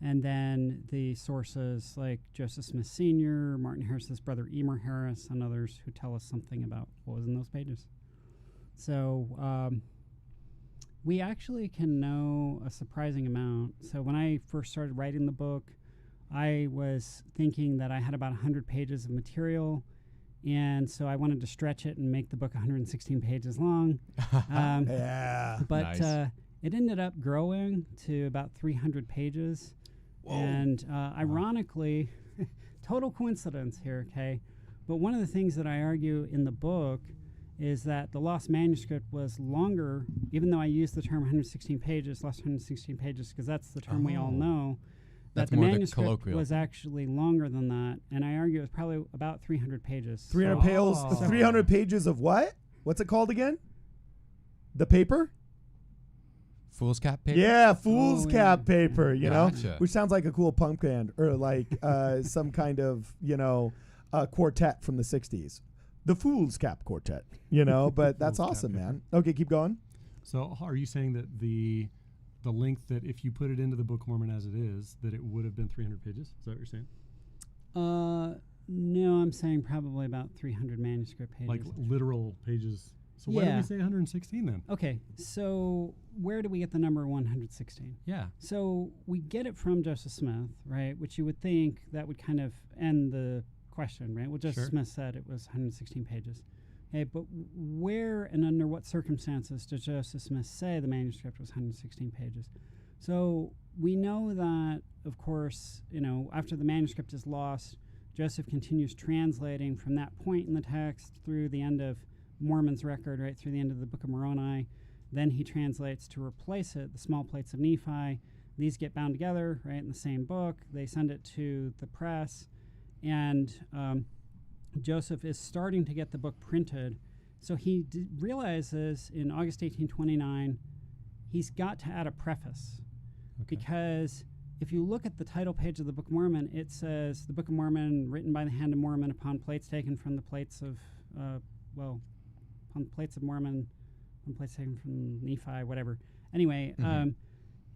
and then the sources like Joseph Smith Sr., Martin Harris's brother Emer Harris, and others who tell us something about what was in those pages. So we actually can know a surprising amount. So when I first started writing the book, I was thinking that I had about 100 pages of material, and so I wanted to stretch it and make the book 116 pages long. Yeah. But Nice. it ended up growing to about 300 pages. And ironically, total coincidence here, okay? But one of the things that I argue in the book is that the lost manuscript was longer, even though I used the term 116 pages, lost 116 pages, because that's the term we all know. That's that the more the manuscript colloquial. was actually longer than that, and I argue it was probably about 300 pages. 300 Oh. 300 pages of what? What's it called again? The paper? Fool's cap paper? Yeah, fool's Oh, cap yeah. paper, Gotcha. which sounds like a cool punk band or like some kind of, quartet from the 60s. The Fool's Cap Quartet, but that's Fool's awesome, Cap man. Okay, keep going. So are you saying that the length that if you put it into the Book of Mormon as it is, that it would have been 300 pages? Is that what you're saying? No, I'm saying probably about 300 manuscript pages. Like literal pages. So why did Yeah. we say 116 then? Okay, so where do we get the number 116? Yeah. So we get it from Joseph Smith, right? Which you would think that would kind of end the question, right? Well, Joseph Sure. Smith said it was 116 pages. Okay, but where and under what circumstances does Joseph Smith say the manuscript was 116 pages? So we know that, of course, after the manuscript is lost, Joseph continues translating from that point in the text through the end of Mormon's record, right through the end of the Book of Moroni. Then he translates to replace it, the small plates of Nephi. These get bound together, right, in the same book. They send it to the press, and Joseph is starting to get the book printed. So he realizes in August 1829, he's got to add a preface. Okay. Because if you look at the title page of the Book of Mormon, it says, the Book of Mormon, written by the hand of Mormon upon plates taken from the plates of, upon the plates of Mormon, on plates taken from Nephi, whatever. Anyway,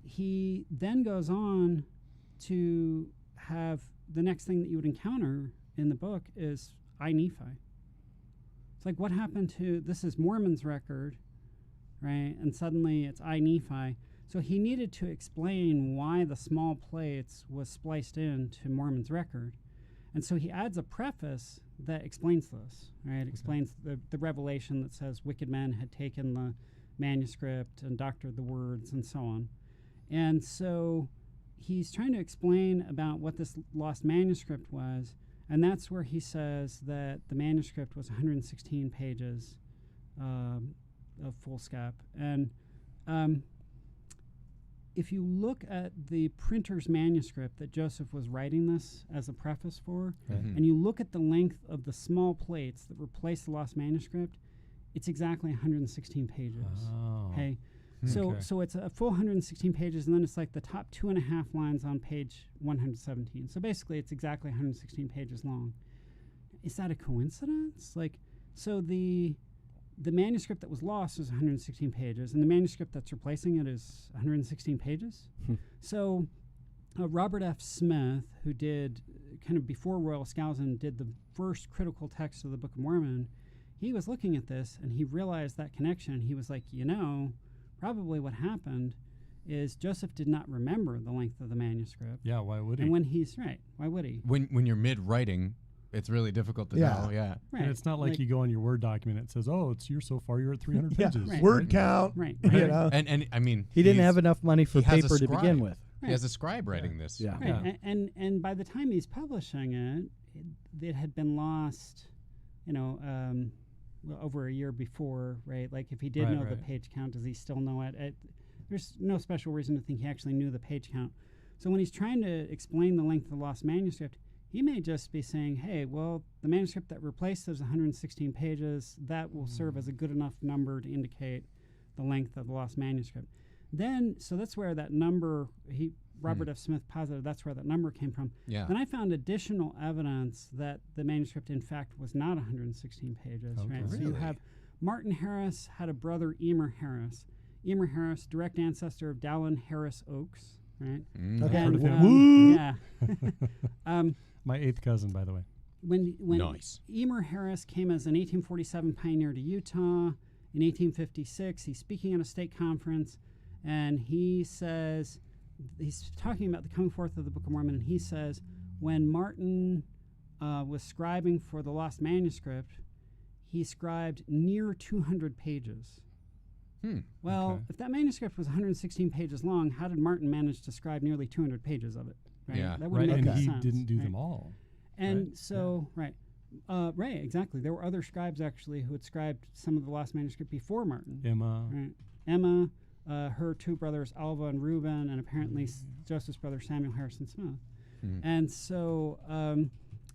he then goes on to have the next thing that you would encounter in the book is I Nephi. It's like, what happened to, this is Mormon's record, right? And suddenly it's I Nephi. So he needed to explain why the small plates was spliced into Mormon's record. And so he adds a preface that explains this, right? Explains the revelation that says wicked men had taken the manuscript and doctored the words and so on. And so he's trying to explain about what this lost manuscript was, and that's where he says that the manuscript was 116 pages of foolscap. And if you look at the printer's manuscript that Joseph was writing this as a preface for, and you look at the length of the small plates that replace the lost manuscript, it's exactly 116 pages. Oh. Okay. So it's a full 116 pages, and then it's like the top 2.5 lines on page 117. So basically, it's exactly 116 pages long. Is that a coincidence? Like, so the manuscript that was lost is 116 pages, and the manuscript that's replacing it is 116 pages. So Robert F. Smith, who did kind of before Royal Skousen, did the first critical text of the Book of Mormon. He was looking at this, and he realized that connection. He was like, probably what happened is Joseph did not remember the length of the manuscript. Yeah, why would he? And when he's right, why would he? When you're mid-writing, it's really difficult to know. Yeah. Right. And it's not like you go on your Word document, it says, you're at 300 pages. Right. Word count. Right. You know? And I mean, He didn't have enough money for he has a paper to begin scribe. with. He has a scribe writing this. Yeah. Right. And by the time he's publishing it had been lost, over a year before, right? Like if he did know the page count, does he still know it? There's no special reason to think he actually knew the page count. So when he's trying to explain the length of the lost manuscript, he may just be saying, hey, well, the manuscript that replaced is 116 pages. That will serve as a good enough number to indicate the length of the lost manuscript. Then, so that's where that number, Robert F. Smith posited that's where that number came from. Yeah. Then I found additional evidence that the manuscript, in fact, was not 116 pages. Okay. Right? So you have Martin Harris had a brother, Emer Harris. Emer Harris, direct ancestor of Dallin Harris Oakes, right? Okay. Heard of him. Yeah. My 8th cousin, by the way. When Nice. Emer Harris came as an 1847 pioneer to Utah, in 1856, he's speaking at a state conference, and he says, he's talking about the coming forth of the Book of Mormon, and he says, when Martin was scribing for the lost manuscript, he scribed near 200 pages. Well, if that manuscript was 116 pages long, how did Martin manage to scribe nearly 200 pages of it? Right? Yeah. That wouldn't And make he sense, didn't do right? them all. And so, right, exactly. There were other scribes actually who had scribed some of the lost manuscript before Martin. Emma. Right. Emma, her two brothers Alva and Reuben, and apparently Joseph's brother Samuel Harrison Smith. And so,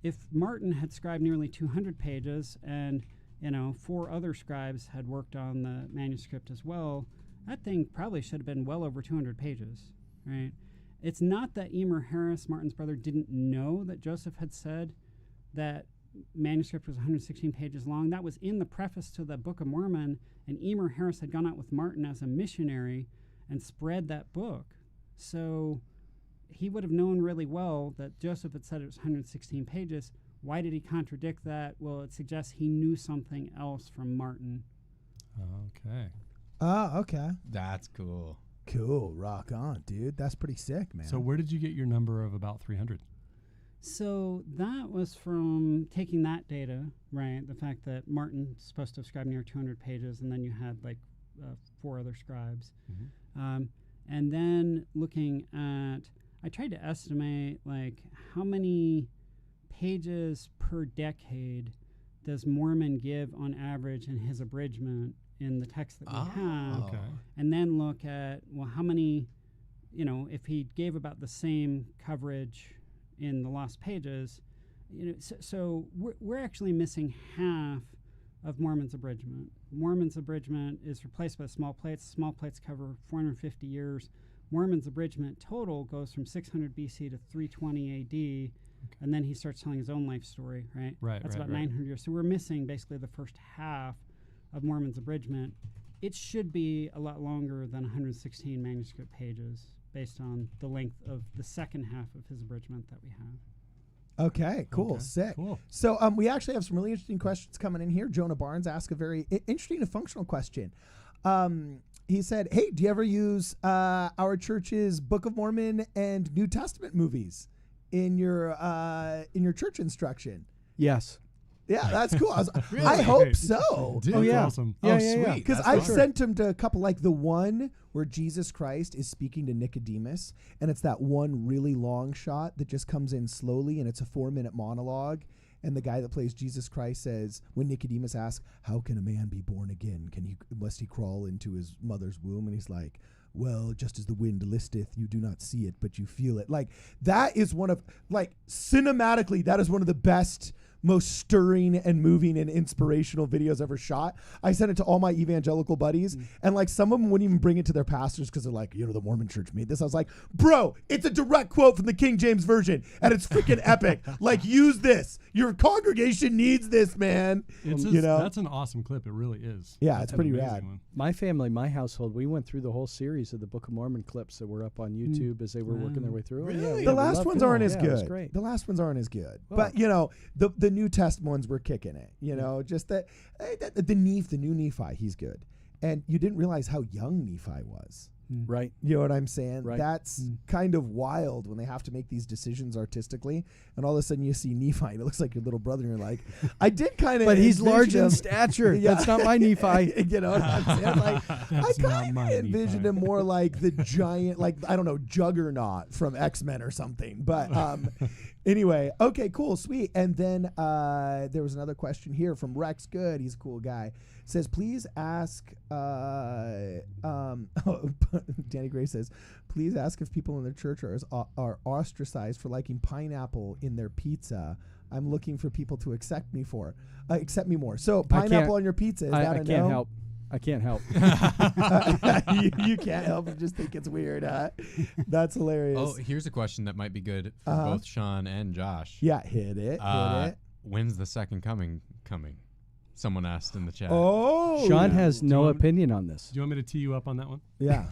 if Martin had scribed nearly 200 pages, and 4 other scribes had worked on the manuscript as well, that thing probably should have been well over 200 pages, right? It's not that Emer Harris, Martin's brother, didn't know that Joseph had said that manuscript was 116 pages long. That was in the preface to the Book of Mormon, and Emer Harris had gone out with Martin as a missionary and spread that book. So he would have known really well that Joseph had said it was 116 pages. Why did he contradict that? Well, it suggests he knew something else from Martin. Okay. Oh, okay. That's cool. Cool. Rock on, dude. That's pretty sick, man. So where did you get your number of about 300? So that was from taking that data, right? The fact that Martin's supposed to have scribed near 200 pages, and then you had 4 other scribes. And then looking at, I tried to estimate how many pages per decade does Mormon give on average in his abridgment in the text that we have. Okay. And then look at, well, how many, if he gave about the same coverage in the lost pages, so we're actually missing half of Mormon's abridgment. Mormon's abridgment is replaced by small plates. Small plates cover 450 years. Mormon's abridgment total goes from 600 BC to 320 AD, and then he starts telling his own life story, right? That's about 900 years. So we're missing basically the first half of Mormon's abridgment. It should be a lot longer than 116 manuscript pages based on the length of the second half of his abridgment that we have. Okay, cool, Okay, sick. cool. So we actually have some really interesting questions coming in here. Jonah Barnes asked a very interesting and functional question. He said, hey, do you ever use our church's Book of Mormon and New Testament movies in your church instruction? Yes. Yeah, that's cool. Really? I hope Great. so. Dude, Oh, yeah. Awesome. Yeah, sweet. yeah. Because That's I've awesome. sent him to a couple, like the one where Jesus Christ is speaking to Nicodemus, and it's that one really long shot that just comes in slowly, and it's a 4-minute monologue. And the guy that plays Jesus Christ says, when Nicodemus asks, "How can a man be born again? Must he crawl into his mother's womb?" And he's like, "Well, just as the wind listeth, you do not see it, but you feel it." Like, that is one of, like, cinematically, that is one of the best, most stirring and moving and inspirational videos ever shot. I sent it to all my evangelical buddies, and like some of them wouldn't even bring it to their pastors because they're like, the Mormon church made this. I was like, bro, it's a direct quote from the King James Version, and it's freaking epic. Like, use this. Your congregation needs this, man. That's an awesome clip. It really is. Yeah, That's it's an pretty amazing rad. one. My family, my household, we went through the whole series of the Book of Mormon clips that were up on YouTube as they were working their way through. Really? Yeah, The The we last loved ones it. aren't as Yeah, it was good. great. The last ones aren't as good. Well- But the New Testament ones were kicking it. Just that the new Nephi, he's good. And you didn't realize how young Nephi was. Right. You know what I'm saying? Right. That's kind of wild when they have to make these decisions artistically, and all of a sudden you see Nephi, and it looks like your little brother, and you're like, I did kind of. But he's large in him. stature. Yeah. That's not my Nephi. You know what I'm saying? Like, I That's not kind my of envisioned Nephi. him more like the giant, like, I don't know, Juggernaut from X-Men or something. But anyway, okay, cool, sweet. And then there was another question here from Rex Good. He's a cool guy. Says, please ask, Danny Gray says, please ask if people in their church are ostracized for liking pineapple in their pizza. I'm looking for people to accept me more. So pineapple on your pizza, is that I a can't no? help. I can't help. you can't help. You just think it's weird. That's hilarious. Oh, here's a question that might be good for both Sean and Josh. Yeah, hit it. When's the second coming? Someone asked in the chat. Oh, Sean has no want- opinion on this. Do you want me to tee you up on that one? yeah.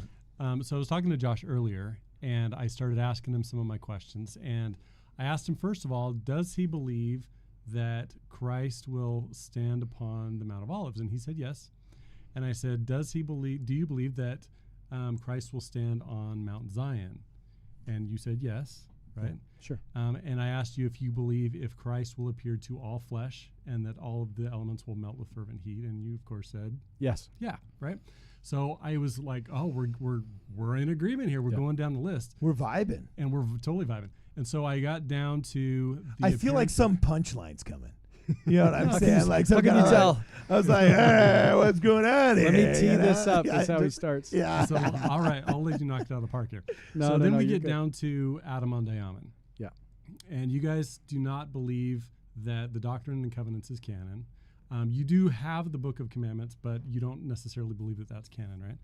So I was talking to Josh earlier, and I started asking him some of my questions. And I asked him, first of all, does he believe that Christ will stand upon the Mount of Olives? And he said yes. And I said, do you believe that Christ will stand on Mount Zion? And you said yes, right? Sure. And I asked you if you believe if Christ will appear to all flesh and that all of the elements will melt with fervent heat. And you, of course, said Yes. yeah, right? So I was like, oh, we're in agreement here. We're going down the list. We're vibing. And we're totally vibing. And so I got down to the I feel like appearance some punchline's coming. You know what I'm saying? Like How some can kind you of tell? I was like, hey, what's going on here? Let me tee You this know? up. Yeah, That's how he just- starts. Yeah. So, all right, I'll let you knock it out of the park here. No, so no, then no, we you're get good. down to Adam on Diamond. Yeah. And you guys do not believe that the Doctrine and Covenants is canon. You do have the Book of Commandments, but you don't necessarily believe that that's canon, right?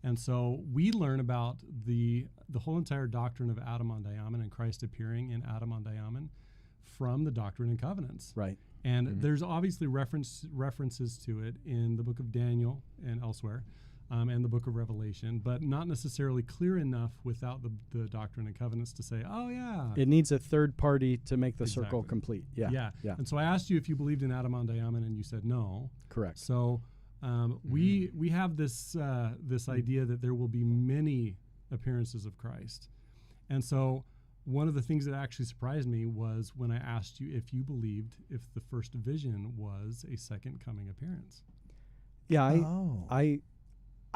And so we learn about the whole entire doctrine of Adam on Diamond and Christ appearing in Adam on Diamond from the Doctrine and Covenants. Right. And there's obviously references to it in the book of Daniel and elsewhere, and the book of Revelation, but not necessarily clear enough without the Doctrine and Covenants to say, oh, yeah. It needs a third party to make the circle Exactly. complete. Yeah. Yeah. Yeah. And so I asked you if you believed in Adam on Diamond, and you said no. Correct. So we have this idea that there will be many appearances of Christ. And so one of the things that actually surprised me was when I asked you if you believed if the first vision was a second coming appearance. Yeah. Oh.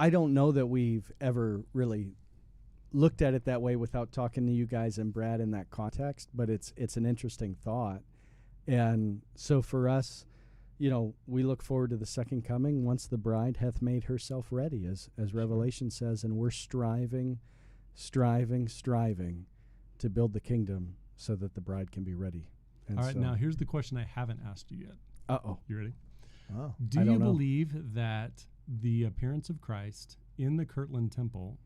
I don't know that we've ever really looked at it that way without talking to you guys and Brad in that context, but it's an interesting thought. And so for us, we look forward to the second coming once the bride hath made herself ready, as Revelation says, and we're striving to build the kingdom so that the bride can be ready. And All right, so- now here's the question I haven't asked you yet. Uh-oh. You ready? Oh. Do I you don't know. believe that the appearance of Christ in the Kirtland Temple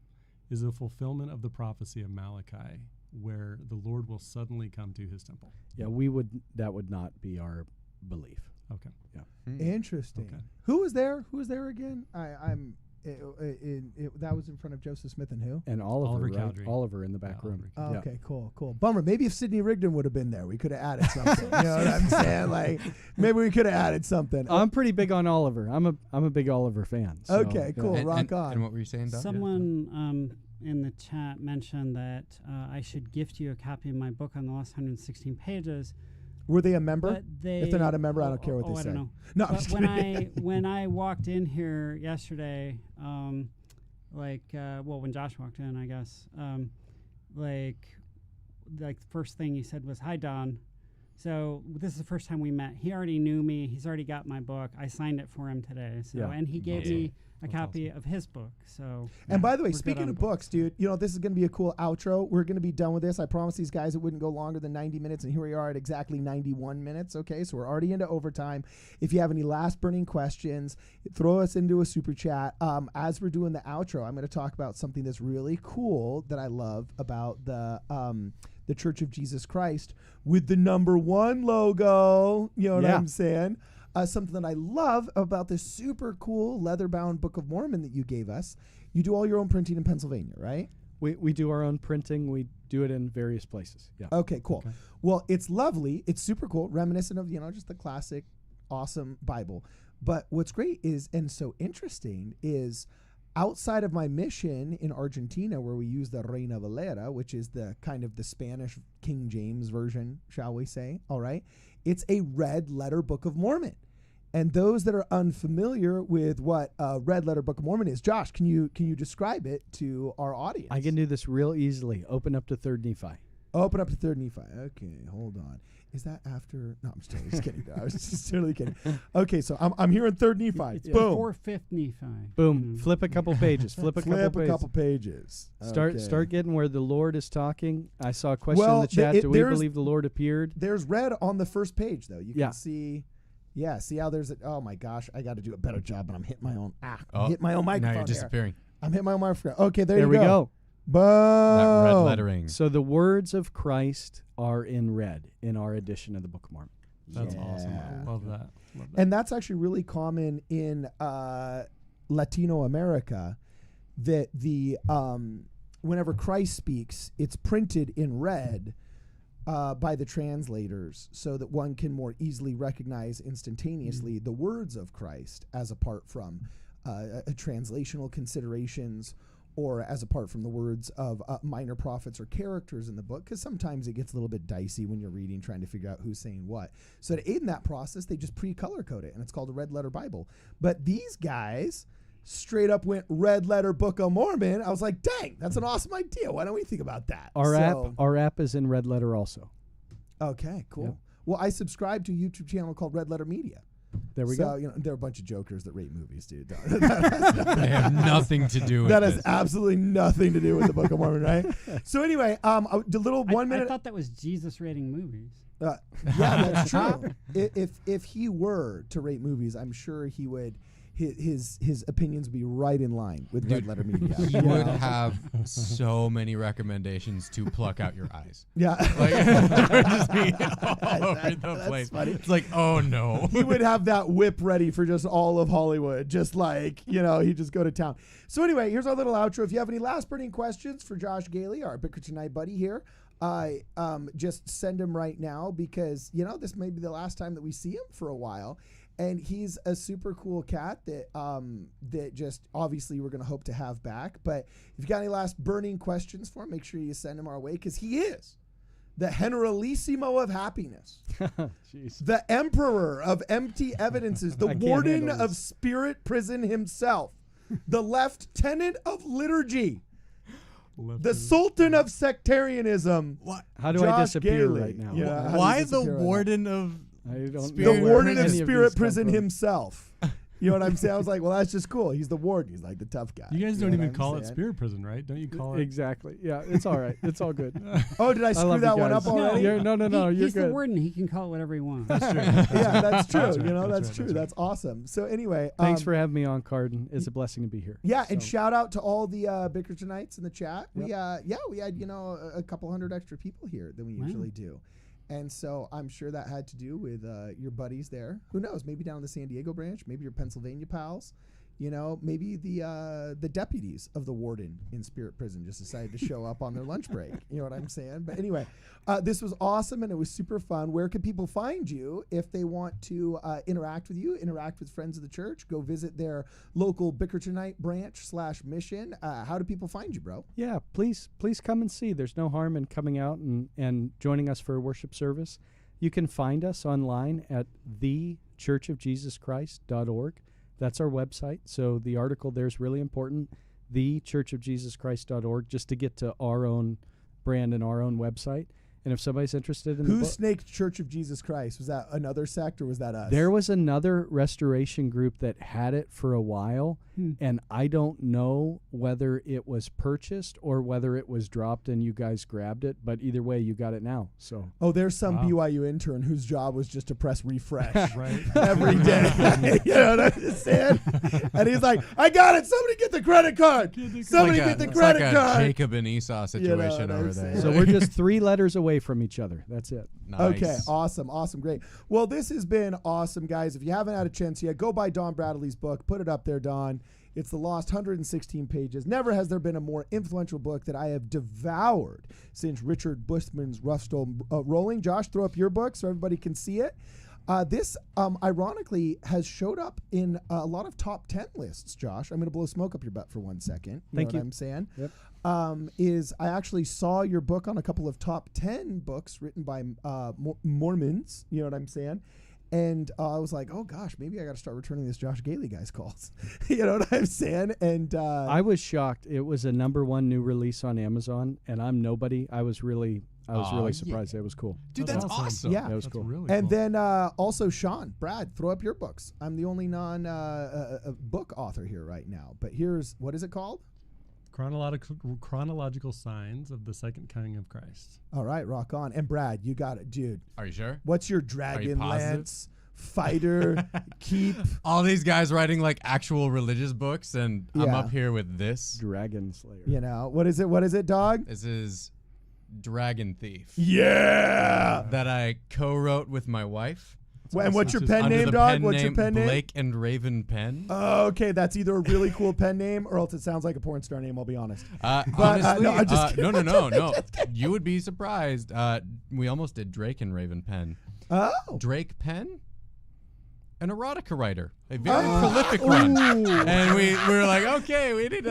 is a fulfillment of the prophecy of Malachi, where the Lord will suddenly come to his temple? Yeah, that would not be our belief. Okay. Interesting. Okay. Who was there? Who was there again? That was in front of Joseph Smith and who? And Oliver, Oliver right? Cowdery. Oliver in the back Yeah, room. Oh, Yeah. okay, cool. Bummer. Maybe if Sidney Rigdon would have been there, we could have added something. You know what I'm saying? Like, maybe we could have added something. I'm pretty big on Oliver. I'm a big Oliver fan. So, Okay, yeah. cool. And, rock and, on. and what were you saying, Doug? Someone in the chat mentioned that I should gift you a copy of my book on the last 116 pages. Were they a member? But they, if they're not a member, I don't care what they I say. don't know. No, I'm But just when kidding. when I walked in here yesterday, when Josh walked in, I guess, the first thing he said was, "Hi, Don." So this is the first time we met. He already knew me. He's already got my book. I signed it for him today. So and he gave me a copy of his book. So And by the way, we're good speaking on of books, dude, this is going to be a cool outro. We're going to be done with this. I promised these guys it wouldn't go longer than 90 minutes, and here we are at exactly 91 minutes. Okay, so we're already into overtime. If you have any last burning questions, throw us into a super chat. As we're doing the outro, I'm going to talk about something that's really cool that I love about the Church of Jesus Christ with the #1 logo. You know what I'm saying? Something that I love about this super cool leather-bound Book of Mormon that you gave us. You do all your own printing in Pennsylvania, right? We do our own printing. We do it in various places. Yeah. Okay, cool. Okay. Well, it's lovely. It's super cool, reminiscent of, just the classic, awesome Bible. But what's great is, and so interesting, is outside of my mission in Argentina, where we use the Reina Valera, which is the kind of the Spanish King James version, shall we say, all right? It's a red letter Book of Mormon. And those that are unfamiliar with what a red letter Book of Mormon is, Josh, can you describe it to our audience? I can do this real easily. Open up to 3rd Nephi. Open up to 3rd Nephi. Okay, hold on. Is that after? No, I'm just kidding. I was just totally kidding. Okay, so I'm hearing 3rd Nephi. It's Boom. before 5th Nephi. Boom. Flip a couple pages. Flip a couple pages. Start getting where the Lord is talking. I saw a question in the chat. Do we believe the Lord appeared? There's red on the first page, though. You can see. Yeah, see how there's oh my gosh, I got to do a better job, and I'm hitting my own hitting my own microphone. Now you're disappearing. I'm hitting my own microphone. Okay, there we go. Boom. That red lettering. So the words of Christ are in red in our edition of the Book of Mormon. That's awesome. I love that. And that's actually really common in Latino America, that the whenever Christ speaks, it's printed in red by the translators so that one can more easily recognize instantaneously the words of Christ as apart from translational considerations or as apart from the words of minor prophets or characters in the book, because sometimes it gets a little bit dicey when you're reading, trying to figure out who's saying what. So to aid in that process, they just pre-color code it, and it's called a red letter Bible. But these guys straight up went red letter Book of Mormon. I was like, dang, that's an awesome idea. Why don't we think about that? Our app is in red letter also. Okay, cool. Yep. Well, I subscribe to a YouTube channel called Red Letter Media. There we go. There are a bunch of jokers that rate movies, dude. They have nothing to do with that. This has absolutely nothing to do with the Book of Mormon, right? So anyway, the little 1 minute. I thought that was Jesus rating movies. Yeah, that's true. If he were to rate movies, I'm sure he would. His opinions would be right in line with Red Letter Media. He would have so many recommendations to pluck out your eyes. Yeah. Like, just be all over the place. Funny. It's like, oh no. He would have that whip ready for just all of Hollywood. Just like, he'd just go to town. So anyway, here's our little outro. If you have any last burning questions for Josh Gehly, our Bickertonite buddy here, just send him right now, because, this may be the last time that we see him for a while. And he's a super cool cat that just obviously we're going to hope to have back. But if you got any last burning questions for him, make sure you send him our way, because he is the Generalissimo of happiness, the emperor of empty evidences, the warden of spirit prison himself, the lieutenant of liturgy, the sultan of sectarianism. What? How do Josh I disappear Gehly. right now? Yeah, Why the warden of I don't Spirit the know where warden of any spirit these come prison from. himself? You know what I'm saying? I was like, well, that's just cool. He's the warden. He's like the tough guy. You guys know don't what even I'm call it saying? spirit prison, right? Don't you call it? Exactly. Yeah, it's all right. It's all good. Oh, did I screw love that you one guys. up already? No, you're He's good. the warden. He can call it whatever he wants. That's true. Yeah, that's true. That's right. That's That's true. right. That's awesome. So anyway, Thanks for having me on, Carden. It's a blessing to be here. yeah, and So, shout out to all the Bickertonites in the chat. Yep. We had a couple hundred extra people here than we usually do. And so I'm sure that had to do with your buddies there. Who knows? Maybe down in the San Diego branch. Maybe your Pennsylvania pals. Maybe the deputies of the warden in Spirit Prison just decided to show up on their lunch break. You know what I'm saying? But anyway, this was awesome, and it was super fun. Where can people find you if they want to interact with you, interact with friends of the church, go visit their local Bickertonite branch /mission? How do people find you, bro? yeah, please come and see. There's no harm in coming out and joining us for a worship service. You can find us online at thechurchofjesuschrist.org. That's our website. So the article there is really important, thechurchofjesuschrist.org, just to get to our own brand and our own website. And if somebody's interested in Who the book, snaked Church of Jesus Christ? Was that another sect or was that us? there was another restoration group that had it for a while, and I don't know whether it was purchased or whether it was dropped and you guys grabbed it. But either way, you got it now. So Oh, there's some Wow. BYU intern whose job was just to press refresh Right. every day. You know what I'm saying? And he's like, I got it. Somebody get the credit card. Somebody get the It's credit like a card. Jacob and Esau situation what I'm over there. saying? so we're just 3 letters away from each other. That's it. Nice. Okay, awesome, great. Well, this has been awesome, guys. If you haven't had a chance yet, go buy Don Bradley's book. Put it up there, Don. It's The Lost, 116 pages. Never has there been a more influential book that I have devoured since Richard Bushman's Rough Stone Rolling. Josh, throw up your book so everybody can see it. This, ironically, has showed up in a lot of top 10 lists, Josh. I'm going to blow smoke up your butt for 1 second. Thank know you. what I'm saying? Yep. Is I actually saw your book on a couple of top 10 books written by Mormons. You know what I'm saying? And I was like, oh, gosh, maybe I got to start returning this Josh Gehly guy's calls. You know what I'm saying? And I was shocked. It was a #1 new release on Amazon, and I'm nobody. I was really surprised. It was cool. Dude, That's that's awesome. awesome. Yeah. That was That's cool. really And cool. then also Sean, Brad, throw up your books. I'm the only book author here right now. But here's, what is it called? Chronological signs of the second coming of Christ. All right, rock on. And Brad, you got it, dude. Are you sure? What's your Dragon positive? Lance, Fighter, Keep? All these guys writing like actual religious books, and I'm Yeah. up here with this. Dragon Slayer. You know, what is it? What is it, dog? This is Dragon Thief Yeah. that I co-wrote with my wife. And what's your Just pen under name, the dog? pen What's your name pen name? Blake and Raven Pen. Okay, that's either a really cool pen name or else it sounds like a porn star name, I'll be honest. Honestly, no, I'm just kidding. no. You would be surprised. We almost did Drake and Raven Pen. Oh. Drake Pen, an erotica writer, a very prolific one. Ooh. And we were like, okay, we need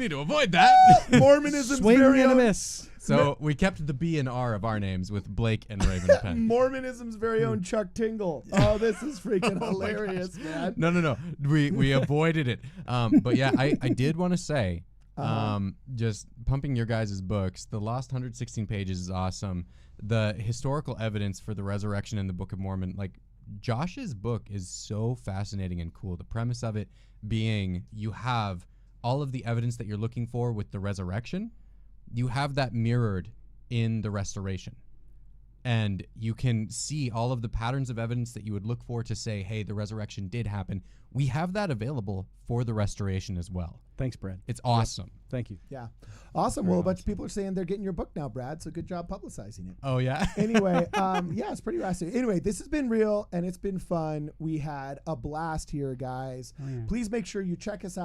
to avoid that. Mormonism's Swing very and a own. miss. So we kept the B and R of our names with Blake and Raven Pen. Mormonism's very own Chuck Tingle. Oh, this is freaking hilarious, man. No. We avoided it. But yeah, I did want to say, just pumping your guys' books. The Lost 116 pages is awesome. The historical evidence for the resurrection in the Book of Mormon, like Josh's book is so fascinating and cool. The premise of it being you have all of the evidence that you're looking for with the resurrection. You have that mirrored in the restoration. And you can see all of the patterns of evidence that you would look for to say, hey, the resurrection did happen. We have that available for the restoration as well. Thanks, Brad. It's awesome. Thank you. Yeah. Awesome. Well, a bunch of people are saying they're getting your book now, Brad, so good job publicizing it. Oh, yeah? Anyway, yeah, it's pretty fascinating. Anyway, this has been real and it's been fun. We had a blast here, guys. Oh, yeah. Please make sure you check us out.